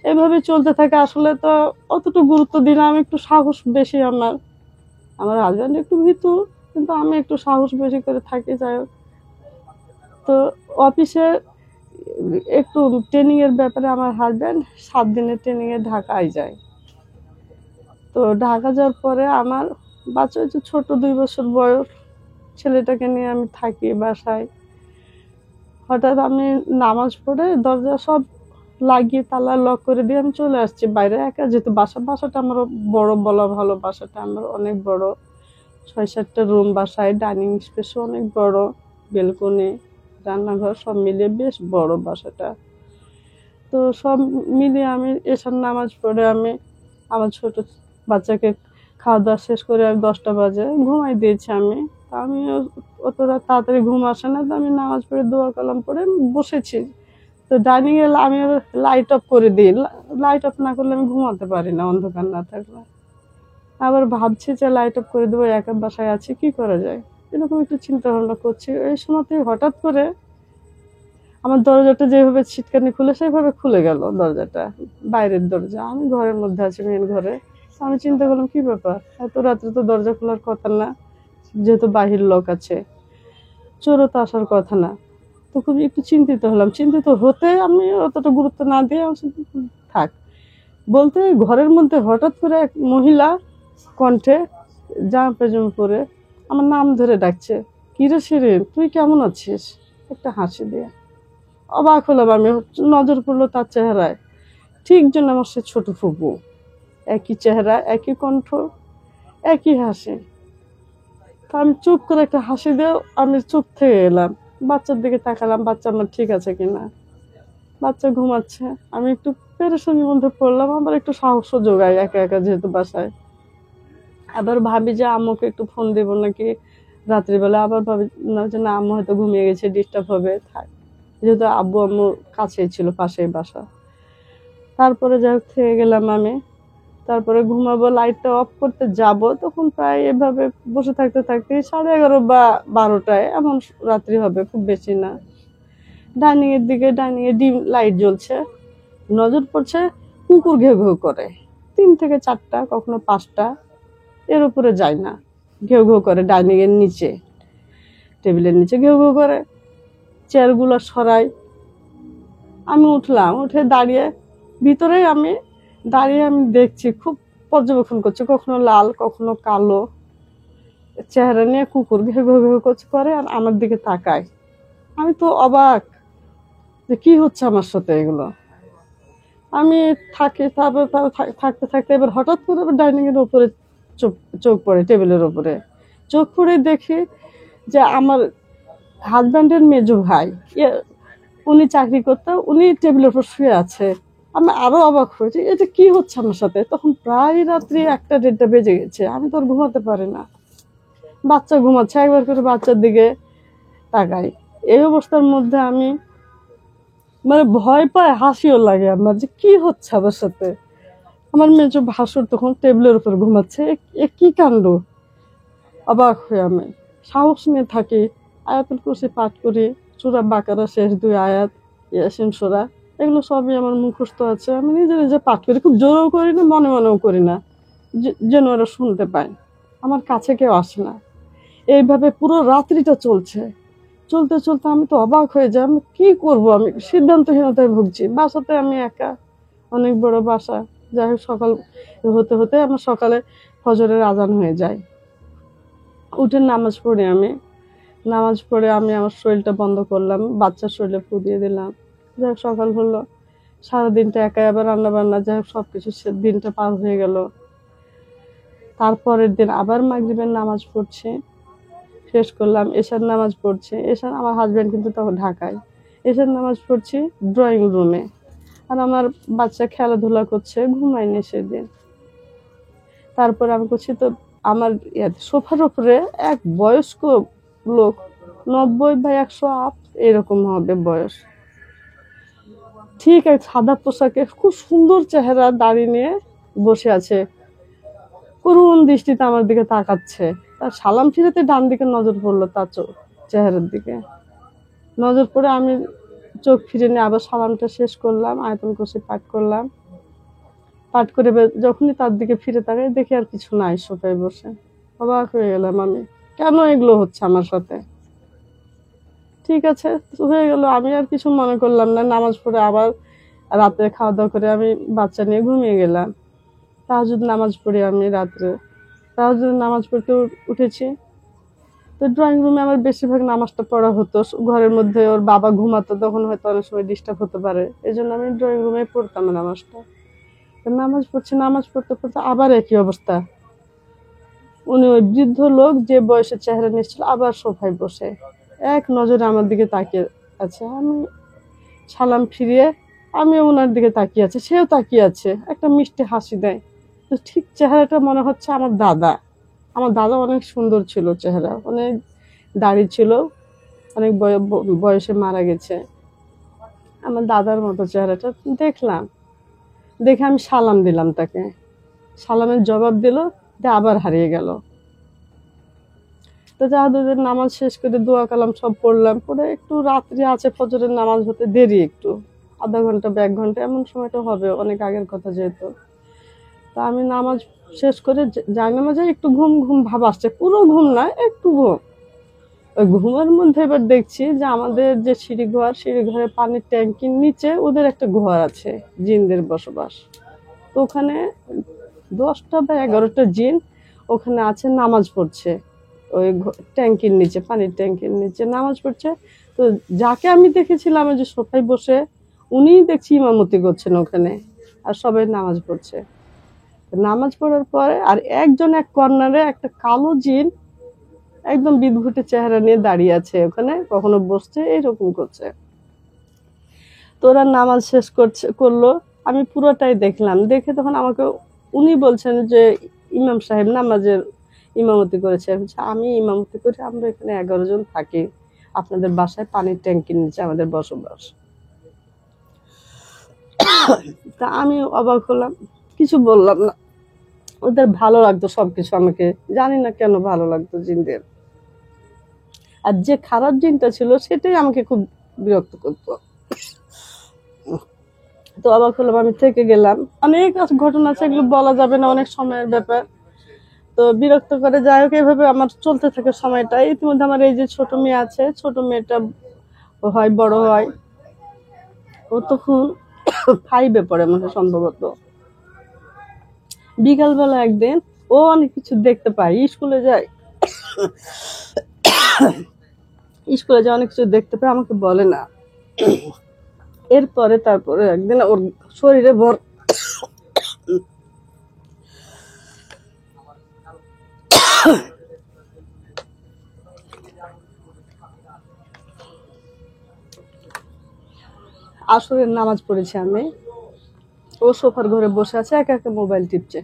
এভাবে চলতে থাকে। আসলে তো অতটুকু গুরুত্ব দিলাম, একটু সাহস বেশি আমার হাজব্যান্ড একটু ভীতু, কিন্তু আমি একটু সাহস বেশি করে থাকি। যাই হোক, তো অফিসে একটু ট্রেনিং এর ব্যাপারে আমার হাজব্যান্ড 7 দিনের ট্রেনিং এ ঢাকায় যায়। তো ঢাকা যাওয়ার পরে আমার বাচ্চা হচ্ছে ছোট, 2 বছর বয়স, ছেলেটাকে নিয়ে আমি থাকি বাসায়। হঠাৎ আমি নামাজ পড়ে দরজা সব লাগিয়ে তালা লক করে দিয়ে আমি চলে আসছি বাইরে একা, যেহেতু বাসাটা আমার বড় বলা ভালো, বাসাটা আমার অনেক বড়, 6-7টা রুম বাসায়, ডাইনিং স্পেস অনেক বড়, বেলকনি, রান্নাঘর সব মিলিয়ে বেশ বড় বাসাটা। তো সব মিলিয়ে আমি এসার নামাজ পড়ে আমি আমার ছোট বাচ্চাকে খাওয়া দাওয়া শেষ করে আমি 10টা বাজে ঘুমাই দিয়েছি। আমি অত রাত তাড়াতাড়ি ঘুম আসে না, তো আমি নামাজ পড়ে দোয়া কালাম পড়ে বসেছি। তো ডাইনিং এ আমি লাইট অফ করে দিই, লাইট অফ না করলে আমি ঘুমাতে পারি না অন্ধকার না থাকলে। আবার ভাবছি যে লাইট অফ করে দেবো, একা বাসায় আছি, কি করা যায়, এরকম একটু চিন্তা ভাবনা করছি। এই সময়তে হঠাৎ করে আমার দরজাটা যেভাবে ছিটকানি খুলে সেভাবে খুলে গেল দরজাটা, বাইরের দরজা। আমি ঘরের মধ্যে আছি, মেন ঘরে। আমি চিন্তা করলাম, কি ব্যাপার, এত রাত্রে তো দরজা খোলার কথা না, যেহেতু বাহির লোক আছে, চোরও তো আসার কথা না। তো খুব একটু চিন্তিত হলাম। চিন্তিত হতে আমি অতটা গুরুত্ব না দিয়ে থাক বলতে, ঘরের মধ্যে হঠাৎ করে এক মহিলা কণ্ঠে, জামা পায়জামা পরে আমার নাম ধরে ডাকছে, কিরে শিরিন, তুই কেমন আছিস, একটা হাসি দিয়ে। অবাক হলাম আমি, নজর পড়লো তার চেহারায়, ঠিক জন্য আমার সে ছোট ফুপু, একই চেহারা, একই কণ্ঠ, একই হাসি। তো আমি চুপ করে একটা হাসি দিয়ে আমি চুপ থেকে এলাম। বাচ্চার দিকে তাকালাম, বাচ্চা আমার ঠিক আছে কিনা। বাচ্চা ঘুমাচ্ছে, আমি একটু পেরেশানির মধ্যে পড়লাম। আবার একটু সাহস জোগাই একা একা যেহেতু বাসায়। আবার ভাবি যে আম্মুকে একটু ফোন দেবো নাকি রাত্রিবেলা। আবার ভাবি না যে না, আম্মু হয়তো ঘুমিয়ে গেছে, ডিস্টার্ব হবে, থাক। যেহেতু আব্বু আম্মু কাছেই ছিল, পাশেই বাসা। তারপরে যাই হোক থেকে গেলাম আমি। তারপরে ঘুমাবো, লাইটটা অফ করতে যাব, তখন প্রায় এভাবে বসে থাকতে থাকতে 11:30 বা 12টায় এমন রাত্রি হবে, খুব বেশি না। ডাইনিং এর দিকে, ডাইনিং এ ডিম লাইট জ্বলছে, নজর পড়ছে কুকুর ঘেউ ঘেউ করে। 3 থেকে 4টা, কখনো 5টা, এর উপরে যায় না। ঘেউ ঘেউ করে ডাইনিং এর নিচে, টেবিলের নিচে ঘেউ ঘেউ করে। চেয়ারগুলো সরাই। আমি উঠলাম, উঠে দাঁড়িয়ে ভিতরে আমি দাঁড়িয়ে আমি দেখছি, খুব পর্যবেক্ষণ করছে, কখনো লাল কখনো কালো চেহারা নিয়ে কুকুর ঘেউ ঘেউ ঘেউ করে আর আমার দিকে তাকায়। আমি তো অবাক যে কি হচ্ছে আমার সাথে এগুলো। আমি থাকি, তারপর থাকতে থাকতে এবার হঠাৎ করে ডাইনিং এর উপরে চোখ চোখ পড়ে, টেবিলের উপরে চোখ পড়ে দেখি যে আমার হাজব্যান্ডের মেজো ভাই, উনি চাকরি করতো, উনি টেবিলের উপর শুয়ে আছে। আমি আরো অবাক হয়েছি, এটা কি হচ্ছে আমার সাথে। তখন প্রায় রাত্রি 1টা 1:30টা বেজে গেছে, আমি তো আর ঘুমাতে পারি না। বাচ্চা ঘুমাচ্ছে, একবার করে বাচ্চার দিকে তাকাই। এই অবস্থার মধ্যে আমি মানে ভয় পায়, হাসিও লাগে আমার, যে কি হচ্ছে আমার সাথে। আমার মেজো ভাসুর তখন টেবিলের উপর ঘুমাচ্ছে, এ কি কাণ্ড। অবাক হয়ে আমি সাহস নিয়ে থাকি, আয়াতুল কুরসি পাঠ করি, সূরা বাকারা শেষ 2 আয়াত, ইয়াসিন সূরা, এগুলো সবই আমার মুখস্থ আছে। আমি নিজে নিজে পাঠ করি, খুব জোরেও করি না, মনে মনেও করি না, যেন ওরা শুনতে পায়। আমার কাছে কেউ আসে না। এইভাবে পুরো রাত্রিটা চলছে। চলতে চলতে আমি তো অবাক হয়ে যাই, আমি কি করব, আমি সিদ্ধান্তহীনতায় ভুগছি। বাসাতে আমি একা, অনেক বড় বাসা। যাই হোক, সকাল হতে হতে আমার সকালে ফজরের আজান হয়ে যায়। উঠে নামাজ পড়ি আমি। নামাজ পড়ে আমি আমার শরীরটা বন্ধ করলাম, বাচ্চার শরীরে ফু দিয়ে দিলাম। যাই হোক, সকাল হলো। সারাদিনটা একাই, আবার রান্না বান্না, যাই হোক সবকিছু, দিনটা পার হয়ে গেল। তারপরের দিন আবার মাগরিবের নামাজ পড়ছি, শেষ করলাম। এশার নামাজ পড়ছি, এশার, আমার হাজব্যান্ড কিন্তু তখন ঢাকায়। এশার নামাজ পড়ছি ড্রয়িং রুমে, আর আমার বাচ্চা খেলাধুলা করছে, ঘুমায়নি সেদিন। তারপর আমি করছি তো আমার সোফার উপরে এক বয়স্ক লোক, 90 বা 100 আপ এরকম হবে বয়স, ঠিক আছে, সাদা পোশাকে, খুব সুন্দর চেহারা, দাড়ি নিয়ে বসে আছে, করুণ দৃষ্টিতে আমার দিকে তাকাচ্ছে। তার সালাম ফিরাতে ডান দিকে নজর পড়লো, তার চেহারার দিকে নজর পড়ে আমি চোখ ফিরে নিয়ে আবার সালামটা শেষ করলাম, আয়াতুল কুরসি পাঠ করলাম। পাঠ করে যখনই তার দিকে ফিরে তাকাই, দেখি আর কিছু নাই, সোফায় বসে। অবাক হয়ে গেলাম আমি, কেন এগুলো হচ্ছে আমার সাথে। ঠিক আছে, হয়ে গেল, আমি আর কিছু মনে করলাম না। নামাজ পড়ে আবার রাতে খাওয়া দাওয়া করে আমি বাচ্চা নিয়ে ঘুমিয়ে গেলাম। তাহাজ্জুদ নামাজ পড়ি আমি রাত্রে। তাহাজ্জুদ নামাজ পড়তে উঠেছি। তো ড্রয়িং রুমে আমার বেশিরভাগ নামাজটা পড়া হতো। ঘরের মধ্যে ওর বাবা ঘুমাতো, তখন হয়তো অনেক সময় ডিস্টার্ব হতে পারে, এই জন্য আমি ড্রয়িং রুমে পড়তাম নামাজটা। তো নামাজ পড়ছি, নামাজ পড়তে পড়তে আবার একই অবস্থা। উনি ওই বৃদ্ধ লোক, যে বয়সের চেহারা নিচ্ছিল, আবার সোফায় বসে এক নজরে আমার দিকে তাকিয়ে আছে। আমি সালাম ফিরিয়ে আমি ওনার দিকে তাকিয়ে আছি, সেও তাকিয়ে আছে, একটা মিষ্টি হাসি দেয়। তো ঠিক চেহারাটা মনে হচ্ছে আমার দাদা। আমার দাদা অনেক সুন্দর ছিল চেহারা, অনেক দাড়ি ছিল, অনেক বয়সে মারা গেছে। আমার দাদার মতো চেহারাটা দেখলাম। দেখে আমি সালাম দিলাম তাকে, সালামের জবাব দিল, দিয়ে আবার হারিয়ে গেল। তো তাহাজ্জুদের নামাজ শেষ করে দোয়া কালাম সব পড়লাম, পড়ে একটু রাত্রি আছে, ফজরের নামাজ হতে দেরি, একটু আধা ঘন্টা বা 1 ঘন্টা এমন সময়টা হবে, অনেক আগের কথা যেহেতু। তা আমি নামাজ শেষ করে যাই নামাজে, একটু ঘুম ঘুম ভাব আসছে, পুরো ঘুম না, একটু ঘুম। ওই ঘুমের মধ্যে এবার দেখছি যে আমাদের যে সিঁড়িঘরের পানির ট্যাঙ্কির নিচে ওদের একটা ঘর আছে, জিনদের বসবাস। তো ওখানে 10টা বা 11টা জিন ওখানে আছে, নামাজ পড়ছে। ওই ট্যাঙ্কির নিচে, পানির ট্যাঙ্কির নিচে নামাজ পড়ছে। তো যাকে আমি দেখেছিলাম যে সোফায় বসে, উনিই দেখছি ইমামতি করছেন ওখানে, আর সবাই নামাজ পড়ছে। নামাজ পড়ার পরে আর একজন এক কর্নারে একটা কালো জিন একদম বিদঘুটে চেহারা নিয়ে দাঁড়িয়ে আছে ওখানে, কখনো বসছে, এরকম করছে। তো ওরা নামাজ শেষ করলো, আমি পুরোটাই দেখলাম। দেখে তখন আমাকে উনি বলছেন যে ইমাম সাহেব নামাজের ইমামতি করেছে। আমি ইমামতি করি, আমরা এখানে 11 জন থাকি, আপনাদের বাসায় পানির ট্যাঙ্কির নিচে আমাদের বসবাস। তা আমি অবাক হলাম, কিছু বললাম না। ওদের ভালো লাগতো সবকিছু, আমাকে জানি না কেন ভালো লাগতো জিনদের। আর যে খারাপ জিনটা ছিল সেটাই আমাকে খুব বিরক্ত করতো। তো অবাক হলাম, আমি থেকে গেলাম। অনেক ঘটনা আছে, এগুলো বলা যাবে না, অনেক সময়ের ব্যাপার। তো বিরক্ত করে, যাই হোক এভাবে আমার চলতে থাকে সময়টা। ইতিমধ্যে আমার এই যে ছোট মেয়ে আছে, ছোট মেয়েটা হয় বড় হয়, ও তখন 5-এ পড়ে মনে সম্ভবত। বিকালবেলা একদিন ও অনেক কিছু দেখতে পায়, স্কুলে যায় অনেক কিছু দেখতে পায়, আমাকে বলে না। তারপরে একদিন ওর শরীরে আসরের নামাজ পড়েছি আমি, ও সোফার ঘরে বসে আছে, একা একা মোবাইল টিপছে,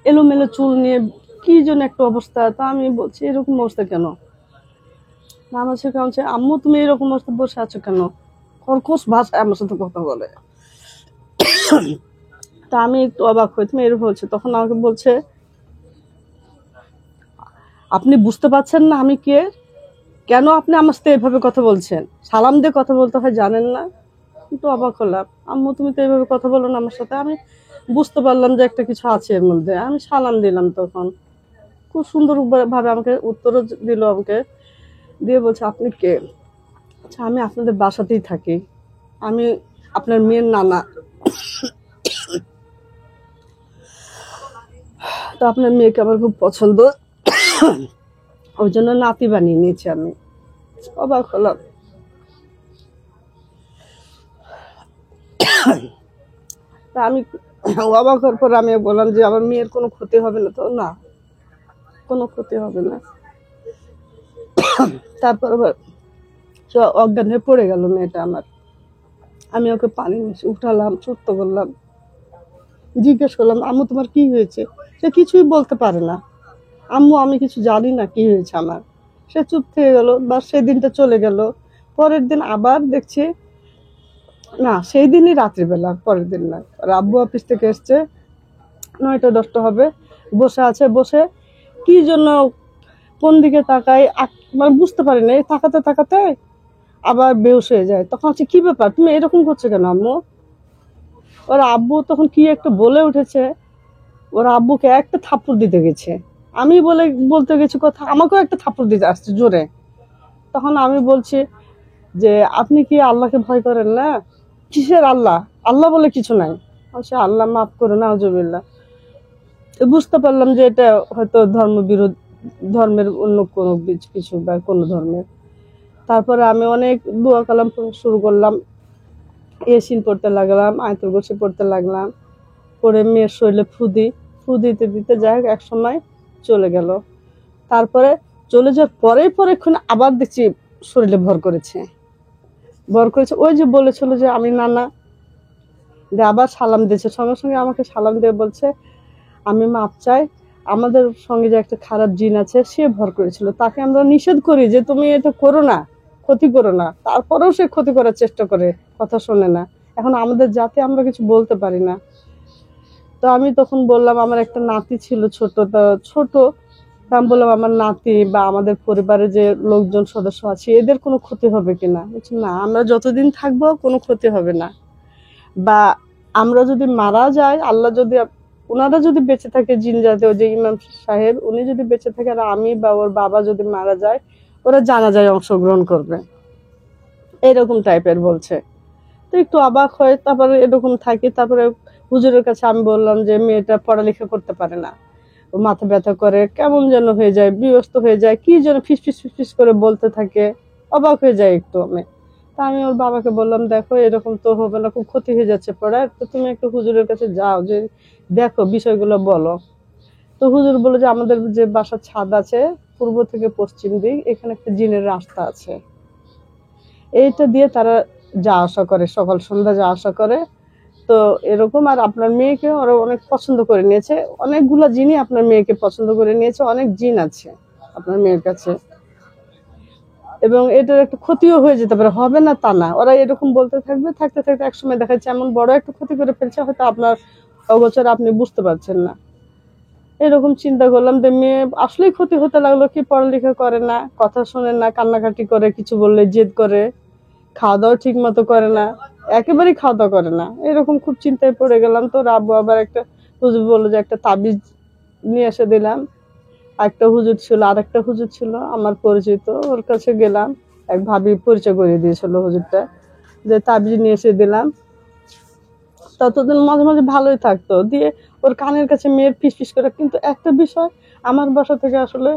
এলোমেলো চুল নিয়ে কি যেন একটা অবস্থা। তা আমি বলছি এরকম অবস্থা কেন? নামাজ শেখা হচ্ছে, আম্মু তুমি এরকম অবস্থা বসে আছো কেন? কর্কশ ভাষায় আমার সাথে কথা বলে। তা আমি একটু অবাক হই, তুমি এরকম হচ্ছে। তখন আমাকে বলছে, আপনি বুঝতে পারছেন না আমি কে? কেন আপনি আমার সাথে এভাবে কথা বলছেন? সালাম দিয়ে কথা বলতে হয় জানেন না? কিন্তু অবাক হলাম, আম্মু তুমি তো এইভাবে কথা বলো না আমার সাথে। আমি বুঝতে পারলাম যে একটা কিছু আছে এর মধ্যে, আমি সালাম দিলাম। তখন খুব সুন্দর ভাবে আমাকে উত্তরও দিল, আমাকে দিয়ে বলছে আপনি কে? আচ্ছা, আমি আপনাদের বাসাতেই থাকি, আমি আপনার মেয়ের নানা। তো আপনার মেয়েকে আমার খুব পছন্দ, ওই জন্য নাতি বানিয়ে নিয়েছি আমি। অবাক হলাম। তা আমি অবাক হওয়ার পর আমি বললাম যে আমার মেয়ের কোনো ক্ষতি হবে না তো? না, কোনো ক্ষতি হবে না। তারপর আবার অজ্ঞান হয়ে পড়ে গেল মেয়েটা আমার। আমি ওকে পানি মিশে উঠালাম, সুস্থ করলাম, জিজ্ঞেস করলাম আম্মু তোমার কি হয়েছে? সে কিছুই বলতে পারে না, আম্মু আমি কিছু জানি না কি হয়েছে আমার। সে চুপ থেকে গেল, বা সেই দিনটা চলে গেল। পরের দিন আবার দেখছি, না সেই দিনই রাত্রিবেলা, পরের দিন না, আব্বু অফিস থেকে এসছে, 9টা 10টা হবে, বসে আছে, বসে কি জন্য কোন দিকে তাকায়, মানে বুঝতে পারি না, তাকাতে তাকাতে আবার বেহুশ হয়ে যায়। তখন হচ্ছে কি ব্যাপার, তুমি এরকম করছো কেন আম্মু? ওর আব্বু তখন কি একটা বলে উঠেছে, ওর আব্বুকে একটা থাপ্পড় দিতে গেছে। আমি বলতে গেছি কথা, আমাকেও একটা থাপ্পড় দিতে আসছে জোরে। তখন আমি বলছি যে আপনি কি আল্লাহকে ভয় করেন না? কিসের আল্লাহ? আল্লাহ বলে কিছু নাই। আচ্ছা আল্লাহ মাফ করে, নাউজুবিল্লাহ। বুঝতে পারলাম যে এটা হয়তো ধর্মের অন্য কোনো কিছু, বা কোনো ধর্মের। তারপরে আমি অনেক দোয়া কালাম শুরু করলাম, ইয়াসিন পড়তে লাগলাম, আয়াতুল কুরসি পড়তে লাগলাম, পরে মেয়ের শরীরে ফু দিতে দিতে যাই হোক এক সময় চলে গেল। তারপরে চলে যাওয়ার পরেক্ষণ আবার দেখছি শরীরে ভর করেছে। ওই যে বলেছিল যে আমি নানা, আবার সালাম দিয়েছে, সঙ্গে সঙ্গে আমাকে সালাম দিয়ে বলছে আমি মাপ চাই, আমাদের সঙ্গে যে একটা খারাপ জিন আছে সে ভর করেছিল, তাকে আমরা নিষেধ করি যে তুমি এটা করো না, ক্ষতি করো না, তারপরেও সে ক্ষতি করার চেষ্টা করে, কথা শোনে না। এখন আমাদের জাতি আমরা কিছু বলতে পারি না। তো আমি তখন বললাম আমার একটা নাতি ছিল ছোট, আমি বললাম আমার নাতি বা আমাদের পরিবারে যে লোকজন সদস্য আছে এদের কোনো ক্ষতি হবে কিনা? বলছি না, আমরা যতদিন থাকবো কোনো ক্ষতি হবে না, বা আমরা যদি মারা যাই, আল্লাহ যদি, ওনারা যদি বেঁচে থাকে, জিন জাতীয় যে ইমাম সাহেব উনি যদি বেঁচে থাকে, আর আমি বা ওর বাবা যদি মারা যায়, ওরা জানাজায় অংশগ্রহণ করবে, এরকম টাইপের বলছে। তো একটু অবাক হয়, তারপরে এরকম থাকি। তারপরে হুজুরের কাছে আমি বললাম যে মেয়েটা পড়ালেখা করতে পারে না, ও মাথা ব্যথা করে, কেমন যেন হয়ে যায়, বিরক্ত হয়ে যায়, কি যেন ফিস করে বলতে থাকে, অবাক হয়ে যায় একটু আমি। তা আমি ওর বাবাকে বললাম দেখো এরকম তো হবে না, খুব ক্ষতি হয়ে যাচ্ছে পড়ার, তো তুমি একটু হুজুরের কাছে যাও, যে দেখো বিষয়গুলো বলো। তো হুজুর বলে যে আমাদের যে বাসার ছাদ আছে পূর্ব থেকে পশ্চিম দিক, এখানে একটা জিনের রাস্তা আছে, এইটা দিয়ে তারা যা আসা করে, সকাল সন্ধ্যা যা আসা করে। তো এরকম, আর আপনার মেয়েকে ওরা অনেক পছন্দ করে নিয়েছে, অনেকগুলা জিনই আপনার মেয়েকে পছন্দ করে নিয়েছে, অনেক জিন আছে আপনার মেয়ের কাছে, এবং এটার একটা ক্ষতিও হয়ে যেতে পারে, হবে না তা না, ওরা এরকম বলতে থাকবে, থাকতে থাকতে একসময় দেখা যাচ্ছে এমন বড় একটা ক্ষতি করে ফেলছে, হয়তো আপনার অগোচরে আপনি বুঝতে পারছেন না। এরকম চিন্তা করলাম যে মেয়ে আসলেই ক্ষতি হতে লাগলো, কি পড়ালেখা করে না, কথা শোনে না, কান্নাকাটি করে, কিছু বললে জেদ করে, খাওয়া দাওয়া ঠিক মতো করে না, একেবারেই খাওয়া দাওয়া করে না। এরকম খুব চিন্তায় পড়ে গেলাম। তো আব্বু আবার একটা হুজুর বললো যে একটা তাবিজ নিয়ে এসে দিলাম। একটা হুজুর ছিল, আর একটা হুজুর ছিল আমার পরিচিত, ওর কাছে গেলাম, এক ভাবি পরিচয় করে দিয়েছিল হুজুরটা, যে তাবিজ নিয়ে এসে দিলাম। ততদিন মাঝে মাঝে ভালোই থাকতো, দিয়ে ওর কানের কাছে মেয়ের ফিস ফিস করে। কিন্তু একটা বিষয়, আমার বাসা থেকে আসলে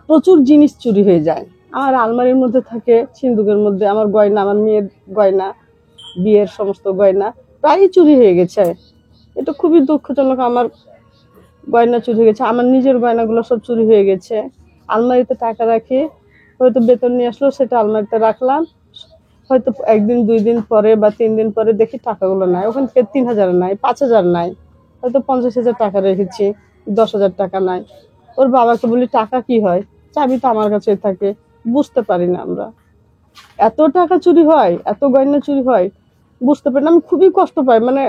প্রচুর জিনিস চুরি হয়ে যায়। আমার আলমারির মধ্যে থাকে, সিন্দুকের মধ্যে আমার গয়না, আমার মেয়ের গয়না, বিয়ের সমস্ত গয়না প্রায়ই চুরি হয়ে গেছে। এটা খুবই দুঃখজনক, আমার গয়না চুরি হয়ে গেছে, আমার নিজের গয়নাগুলো সব চুরি হয়ে গেছে। আলমারিতে টাকা রাখি, হয়তো বেতন নিয়ে আসলো, সেটা আলমারিতে রাখলাম, হয়তো একদিন 2 দিন পরে বা 3 দিন পরে দেখি টাকাগুলো নাই, ওখান থেকে 3,000 নাই, 5,000 নাই, হয়তো 50,000 টাকা রেখেছি, 10,000 টাকা নাই। ওর বাবাকে বলি টাকা কি হয়, চাবি তো আমার কাছে থাকে, বুঝতে পারি না আমরা এত টাকা চুরি হয়, এত গয়না চুরি হয়, বুঝতে পারি না। আমি খুবই কষ্ট পাই, মানে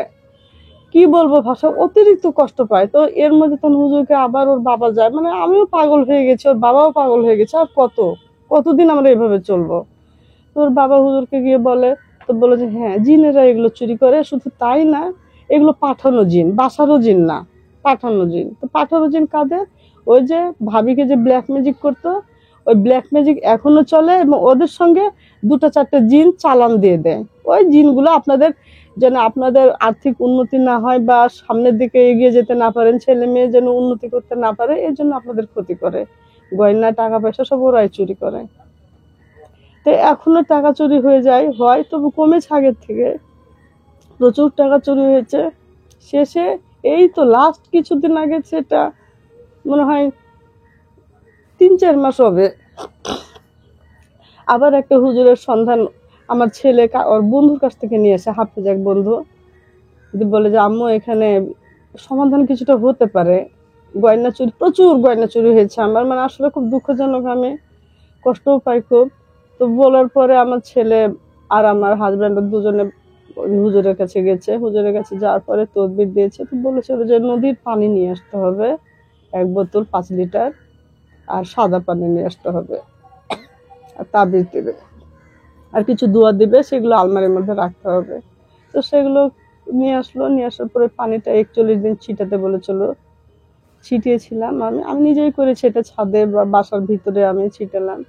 কি বলবো ভাষা, অতিরিক্ত কষ্ট পায়। তো এর মধ্যে তো হুজুরকে আবার ওর বাবা যায়, মানে আমিও পাগল হয়ে গেছি, ওর বাবাও পাগল হয়ে গেছে, আর কতদিন আমরা এভাবে চলবো। তোর বাবা হুজুরকে গিয়ে বলে, তো বলে যে হ্যাঁ জিনেরা এগুলো চুরি করে, শুধু তাই না, এগুলো পাঠানো জিন, বাসারও জিন না, পাঠানো জিন। তো পাঠানো জিন কাদের? ওই যে ভাবিকে যে ব্ল্যাক ম্যাজিক করতো, ওই ব্ল্যাক ম্যাজিক এখনো চলে, এবং ওদের সঙ্গে 2-4টে জিন চালান দিয়ে দেয়। ওই জিনগুলো আপনাদের যেন আপনাদের আর্থিক উন্নতি না হয়, বা সামনের দিকে এগিয়ে যেতে না পারেন, ছেলে মেয়ে যেন উন্নতি করতে না পারে, এই জন্য আপনাদের ক্ষতি করে, গয়না টাকা পয়সা সব ওরাই চুরি করে। তো এখনো টাকা চুরি হয়ে যায়, হয় তবু কমেছে আগের থেকে, প্রচুর টাকা চুরি হয়েছে। শেষে এই তো লাস্ট কিছুদিন আগে, সেটা মনে হয় 3-4 মাস হবে, আবার একটা হুজুরের সন্ধান আমার ছেলে ওর বন্ধুর কাছ থেকে নিয়ে আসে, হাফেজ এক বন্ধু, যদি বলে যে আম্মু এখানে সমাধান কিছুটা হতে পারে, গয়না চুরি, প্রচুর গয়না চুরি হয়েছে আমার, মানে আসলে খুব দুঃখজনক, আমি কষ্টও পাই খুব। তো বলার পরে আমার ছেলে আর আমার হাজব্যান্ড দুজনে হুজুরের কাছে গেছে, হুজুরের কাছে যাওয়ার পরে তদবির দিয়েছে। তো বলেছিল যে নদীর পানি নিয়ে আসতে হবে 1 বোতল 5 লিটার, আর সাদা পানি নিয়ে আসতে হবে, আর তাবিজ দিবে, আর কিছু দোয়া দিবে, সেগুলো আলমারির মধ্যে রাখতে হবে। তো সেগুলো নিয়ে আসলো, নিয়ে আসার পরে পানিটা 41 দিন ছিটাতে বলেছিল, ছিটিয়েছিলাম, আমি নিজেই করেছি এটা, ছাদে বা বাসার ভিতরে আমি ছিটালাম।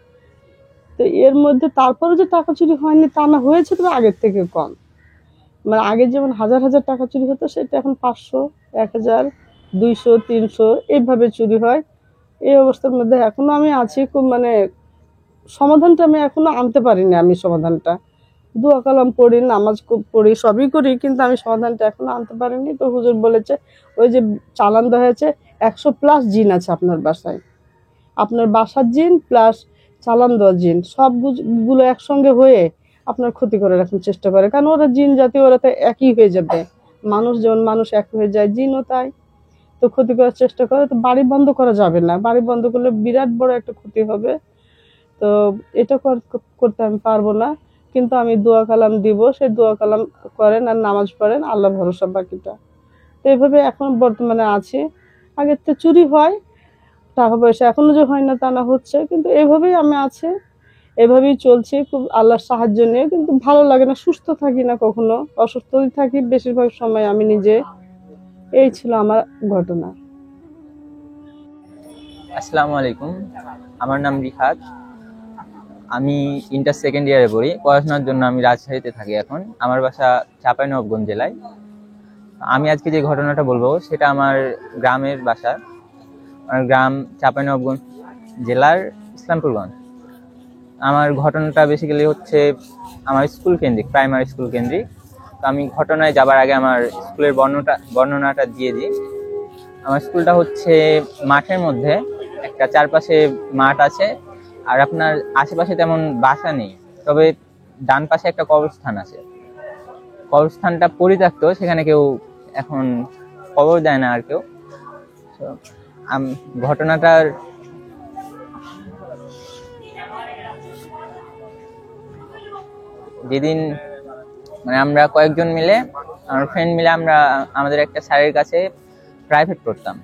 তো এর মধ্যে তারপরে যে টাকা চুরি হয়নি তা না, হয়েছে, তবে আগের থেকে কম। মানে আগে যেমন হাজার হাজার টাকা চুরি হতো, সেটা এখন 500, 1000, 200, 300 এইভাবে চুরি হয়। এই অবস্থার মধ্যে এখনো আমি আছি, খুব মানে সমাধানটা আমি এখনো আনতে পারিনি। আমি সমাধানটা দোয়া কালাম পড়ি, নামাজ পড়ি, সবই করি, কিন্তু আমি সমাধানটা এখনো আনতে পারিনি। তো হুজুর বলেছে ওই যে চালান দেওয়া হয়েছে, 100+ জিন আছে আপনার বাসায়, আপনার বাসার জিন প্লাস চালান দেওয়া জিন, সবগুলো একসঙ্গে হয়ে আপনার ক্ষতি করে রাখার চেষ্টা করে। কারণ ওরা জিন জাতীয়, ওরা তো একই হয়ে যাবে, মানুষ যেমন মানুষ এক হয়ে যায়, জিনও তাই। তো ক্ষতি করার চেষ্টা করে। তো বাড়ি বন্ধ করা যাবে না, বাড়ি বন্ধ করলে বিরাট বড় একটা ক্ষতি হবে। তো এটা করতে আমি পারবো না, কিন্তু আমি দোয়া কালাম দিব, সেই দোয়া কালাম করেন আর নামাজ পড়েন, আল্লাহ ভরসা বাকিটা। তো এইভাবে এখন বর্তমানে আছি। আগের তো চুরি হয়, টাকা পয়সা এখনো যে হয় না তা না, হচ্ছে, কিন্তু এভাবেই আমি আছি, এভাবেই চলছি খুব আল্লাহর সাহায্য নিয়ে। কিন্তু ভালো লাগে না, সুস্থ থাকি না, কখনো অসুস্থই থাকি বেশিরভাগ সময় আমি নিজে। এই ছিল আমার ঘটনা। আসসালামু আলাইকুম, আমার নাম রিহাত। আমি ইন্টার সেকেন্ড ইয়ারে পড়ি। পড়াশোনার জন্য আমি রাজশাহীতে থাকি এখন। আমার বাসা চাঁপাইনবাবগঞ্জ জেলায়। আমি আজকে যে ঘটনাটা বলবো সেটা আমার গ্রামের বাসা। আমার গ্রাম চাঁপাইনবাবগঞ্জ জেলার ইসলামপুরগঞ্জ। আমার ঘটনাটা বেসিক্যালি হচ্ছে আমার স্কুল কেন্দ্রিক, প্রাইমারি স্কুল কেন্দ্রিক। তো আমি ঘটনায় যাবার আগে আমার স্কুলের বর্ণনাটা দিয়ে দিই। আমার স্কুলটা হচ্ছে মাঠের মধ্যে, একটা চারপাশে মাঠ আছে, আর আপনার আশেপাশে তেমন বাসা নেই, তবে ডান পাশে একটা কবরস্থান আছে। কবরস্থানটা পরিত্যক্ত, সেখানে কেউ এখন কবর দেয় না আর কেউ। তো ঘটনাটার যেদিন মানে আমরা কয়েকজন মিলে, আমার ফ্রেন্ড মিলে আমরা আমাদের একটা স্যারের কাছে প্রাইভেট পড়তাম।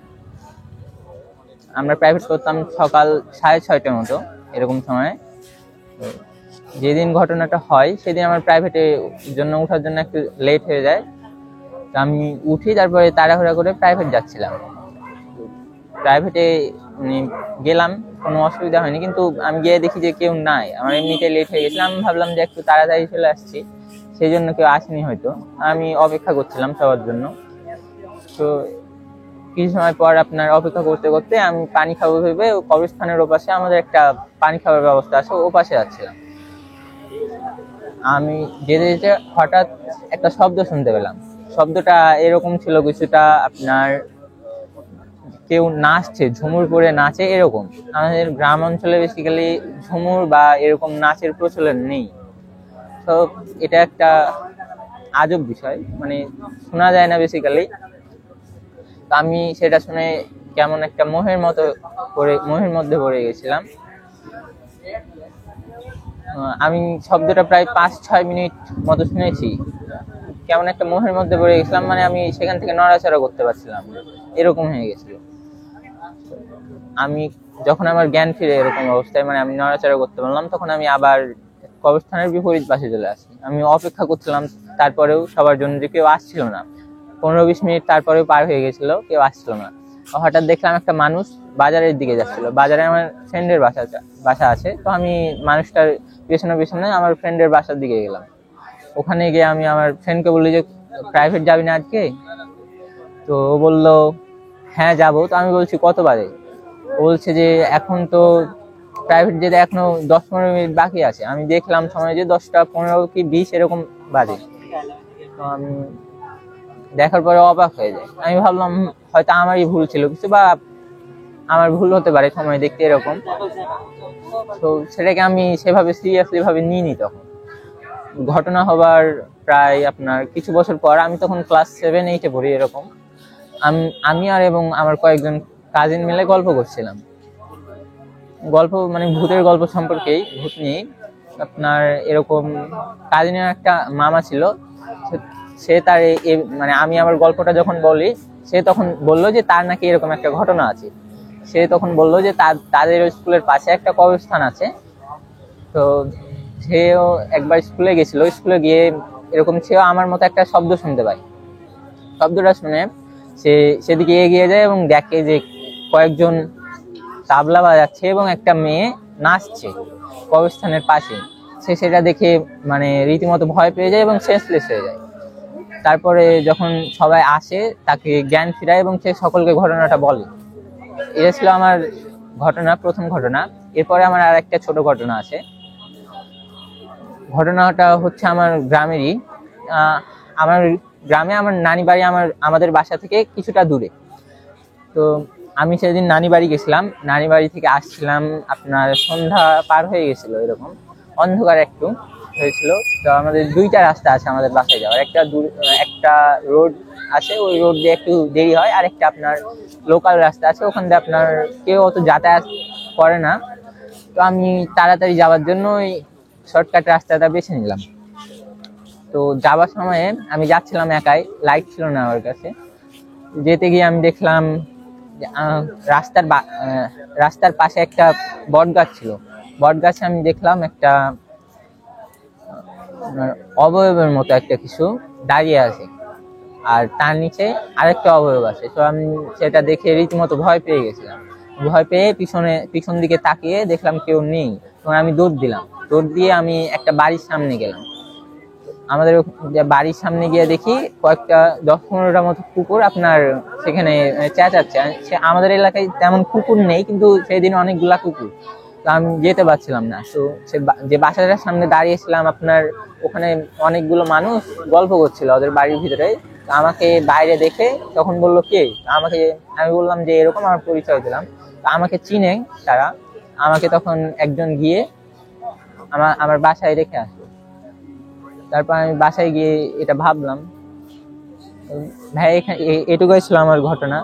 আমরা প্রাইভেট করতাম সকাল 6:30টার মতো এরকম সময়। তো যেদিন ঘটনাটা হয় সেদিন আমার প্রাইভেটে জন্য ওঠার জন্য একটু লেট হয়ে যায়। তো আমি উঠি, তারপরে তাড়াহুড়া করে প্রাইভেট যাচ্ছিলাম। প্রাইভেটে গেলাম, কোনো অসুবিধা হয়নি, কিন্তু আমি গিয়ে দেখি যে কেউ নাই। আমার এমনিতে লেট হয়ে গেছিলাম, আমি ভাবলাম যে একটু তাড়াতাড়ি চলে আসছি, সেই জন্য কেউ আসেনি হয়তো। আমি অপেক্ষা করছিলাম সবার জন্য। তো কিছু সময় পর আপনার অপেক্ষা করতে করতে আমি পানি খাবো ভেবে কবরস্থানের ওপাশে আমাদের একটা পানি খাওয়ার ব্যবস্থা আছে, ও পাশে যাচ্ছিলাম। আমি যেতে যেতে হঠাৎ একটা শব্দ শুনতে পেলাম। শব্দটা এরকম ছিল, কিছুটা আপনার কেউ নাচছে, ঝুমুর পরে নাচে এরকম। আমাদের গ্রাম অঞ্চলে বেসিক্যালি ঝুমুর বা এরকম নাচের প্রচলন নেই। তো এটা একটা আজব বিষয়, মানে শোনা যায় না বেসিক্যালি। তো আমি সেটা শুনে কেমন একটা মোহের মধ্যে পড়ে গেছিলাম। আমি শব্দটা প্রায় 5-6 মিনিট মতো শুনেছি। কেমন একটা মোহের মধ্যে পড়ে গেছিলাম, মানে আমি সেখান থেকে নড়াচড়া করতে পারছিলাম না, এরকম হয়ে গেছিল। আমি যখন আমার জ্ঞান ফিরে এরকম অবস্থায়, মানে আমি নড়াচড়া করতে পারলাম, তখন আমি আবার কবরস্থানের বিপরীত পাশে চলে আসি। আমি অপেক্ষা করছিলাম, তারপরেও সবার জন্য যে কেউ আসছিল না। 15-20 মিনিট তারপরেও পার হয়ে গেছিল, কেউ আসছিল না। হঠাৎ দেখলাম একটা মানুষ বাজারের দিকে যাচ্ছিল। বাজারে আমার ফ্রেন্ডের বাসা আছে। তো আমি মানুষটার পেছনে পেছনে আমার ফ্রেন্ডের বাসার দিকে গেলাম। ওখানে গিয়ে আমি আমার ফ্রেন্ডকে বললি যে প্রাইভেট যাবি না আজকে? তো ও বললো হ্যাঁ যাবো। তো আমি বলছি কত বাজে? ও বলছে যে এখন তো প্রাইভেট যেতে এখনো 10-15 মিনিট বাকি আছে। আমি দেখলাম সময় যে 10টা 15 কি 20 এরকম বাজে। তো আমি দেখার পরে অবাক হয়ে যায়। আমি ভাবলাম হয়তো আমারই ভুল ছিল কিছু, বা আমার ভুল হতে পারে সময় দেখতে এরকম। তো সেটাকে আমি সেভাবে সিরিয়াসলি ভাবে নিইনি। তখন ঘটনা হবার প্রায় আপনার কিছু বছর পর, আমি তখন ক্লাস 7-8-এ পড়ি এরকম। আমি আর এবং আমার কয়েকজন কাজিন মিলে গল্প করছিলাম। গল্প মানে ভূতের গল্প সম্পর্কেই, ভূত নিয়ে। আপনার এরকম কাজিনের একটা মামা ছিল, সে তার মানে আমি আমার গল্পটা যখন বলি, সে তখন বললো যে তার নাকি এরকম একটা ঘটনা আছে। সে তখন বললো যে তাদের স্কুলের পাশে একটা কবরস্থান আছে। তো সেও একবার স্কুলে গেছিল, স্কুলে গিয়ে এরকম সেও আমার মতো একটা শব্দ শুনতে পায়। শব্দটা শুনে সেদিকে এগিয়ে যায় এবং দেখে যে কয়েকজন তাবলা বাজাচ্ছে এবং একটা মেয়ে নাচছে কবরস্থানের পাশে। সে সেটা দেখে মানে রীতিমতো ভয় পেয়ে যায় এবং সেন্সলেস হয়ে যায়। তারপরে যখন সবাই আসে, তাকে জ্ঞান ফিরায় এবং সে সকলকে ঘটনাটা বলে। এটা ছিল আমার প্রথম ঘটনা। এরপরে আমার আর একটা ছোট ঘটনা আছে। ঘটনাটা হচ্ছে আমার গ্রামেরই। আমার গ্রামে আমার নানি বাড়ি আমাদের বাসা থেকে কিছুটা দূরে। তো আমি সেদিন নানি বাড়ি গেছিলাম। নানি বাড়ি থেকে আসছিলাম, আপনার সন্ধ্যা পার হয়ে গেছিল, এরকম অন্ধকার একটু হয়েছিল। তো আমাদের 2টা রাস্তা আছে আমাদের বাসায় যাওয়ার। একটা রোড আছে, ওই রোড দিয়ে একটু দেরি হয়, আর একটা আপনার লোকাল রাস্তা আছে, ওখান দিয়ে আপনার কেউ অত যাতায়াত করে না। তো আমি তাড়াতাড়ি যাওয়ার জন্য ওই শর্টকাট রাস্তাটা বেছে নিলাম। তো যাওয়ার সময়ে আমি যাচ্ছিলাম একাই, লাইট ছিল না আমার কাছে। যেতে গিয়ে আমি দেখলাম রাস্তার পাশে একটা বট গাছ ছিল। বট গাছে আমি দেখলাম একটা অবয়বের মতো একটা কিছু দাঁড়িয়ে আছে, আর তার নিচে আরেকটা অবয়ব আছে। তো আমি সেটা দেখে রীতিমতো ভয় পেয়ে গেছিলাম। ভয় পেয়ে পিছন দিকে তাকিয়ে দেখলাম কেউ নেই। তখন আমি দৌড় দিয়ে আমি একটা বাড়ির সামনে গেলাম। আমাদের বাড়ির সামনে গিয়ে দেখি কয়েকটা 10-15টা মতো কুকুর আপনার সেখানে চেঁচাচ্ছে। আমাদের এলাকায় তেমন কুকুর নেই, কিন্তু সেদিন অনেকগুলা কুকুর। তো আমি যেতে পারছিলাম না। তো যে বাসাটার সামনে দাঁড়িয়েছিলাম, আপনার ওখানে অনেকগুলো মানুষ গল্প করছিল ওদের বাড়ির ভিতরে। আমাকে বাইরে দেখে তখন বললো কে, আমি বললাম যে এরকম, আমার পরিচয় দিলাম। আমাকে চিনে তারা, আমাকে তখন একজন গিয়ে আমার বাসায় রেখে আসলো। তারপর আমি বাসায় গিয়ে এটা ভাবলাম। ভাই এখানে এটুকুই ছিল আমার ঘটনা।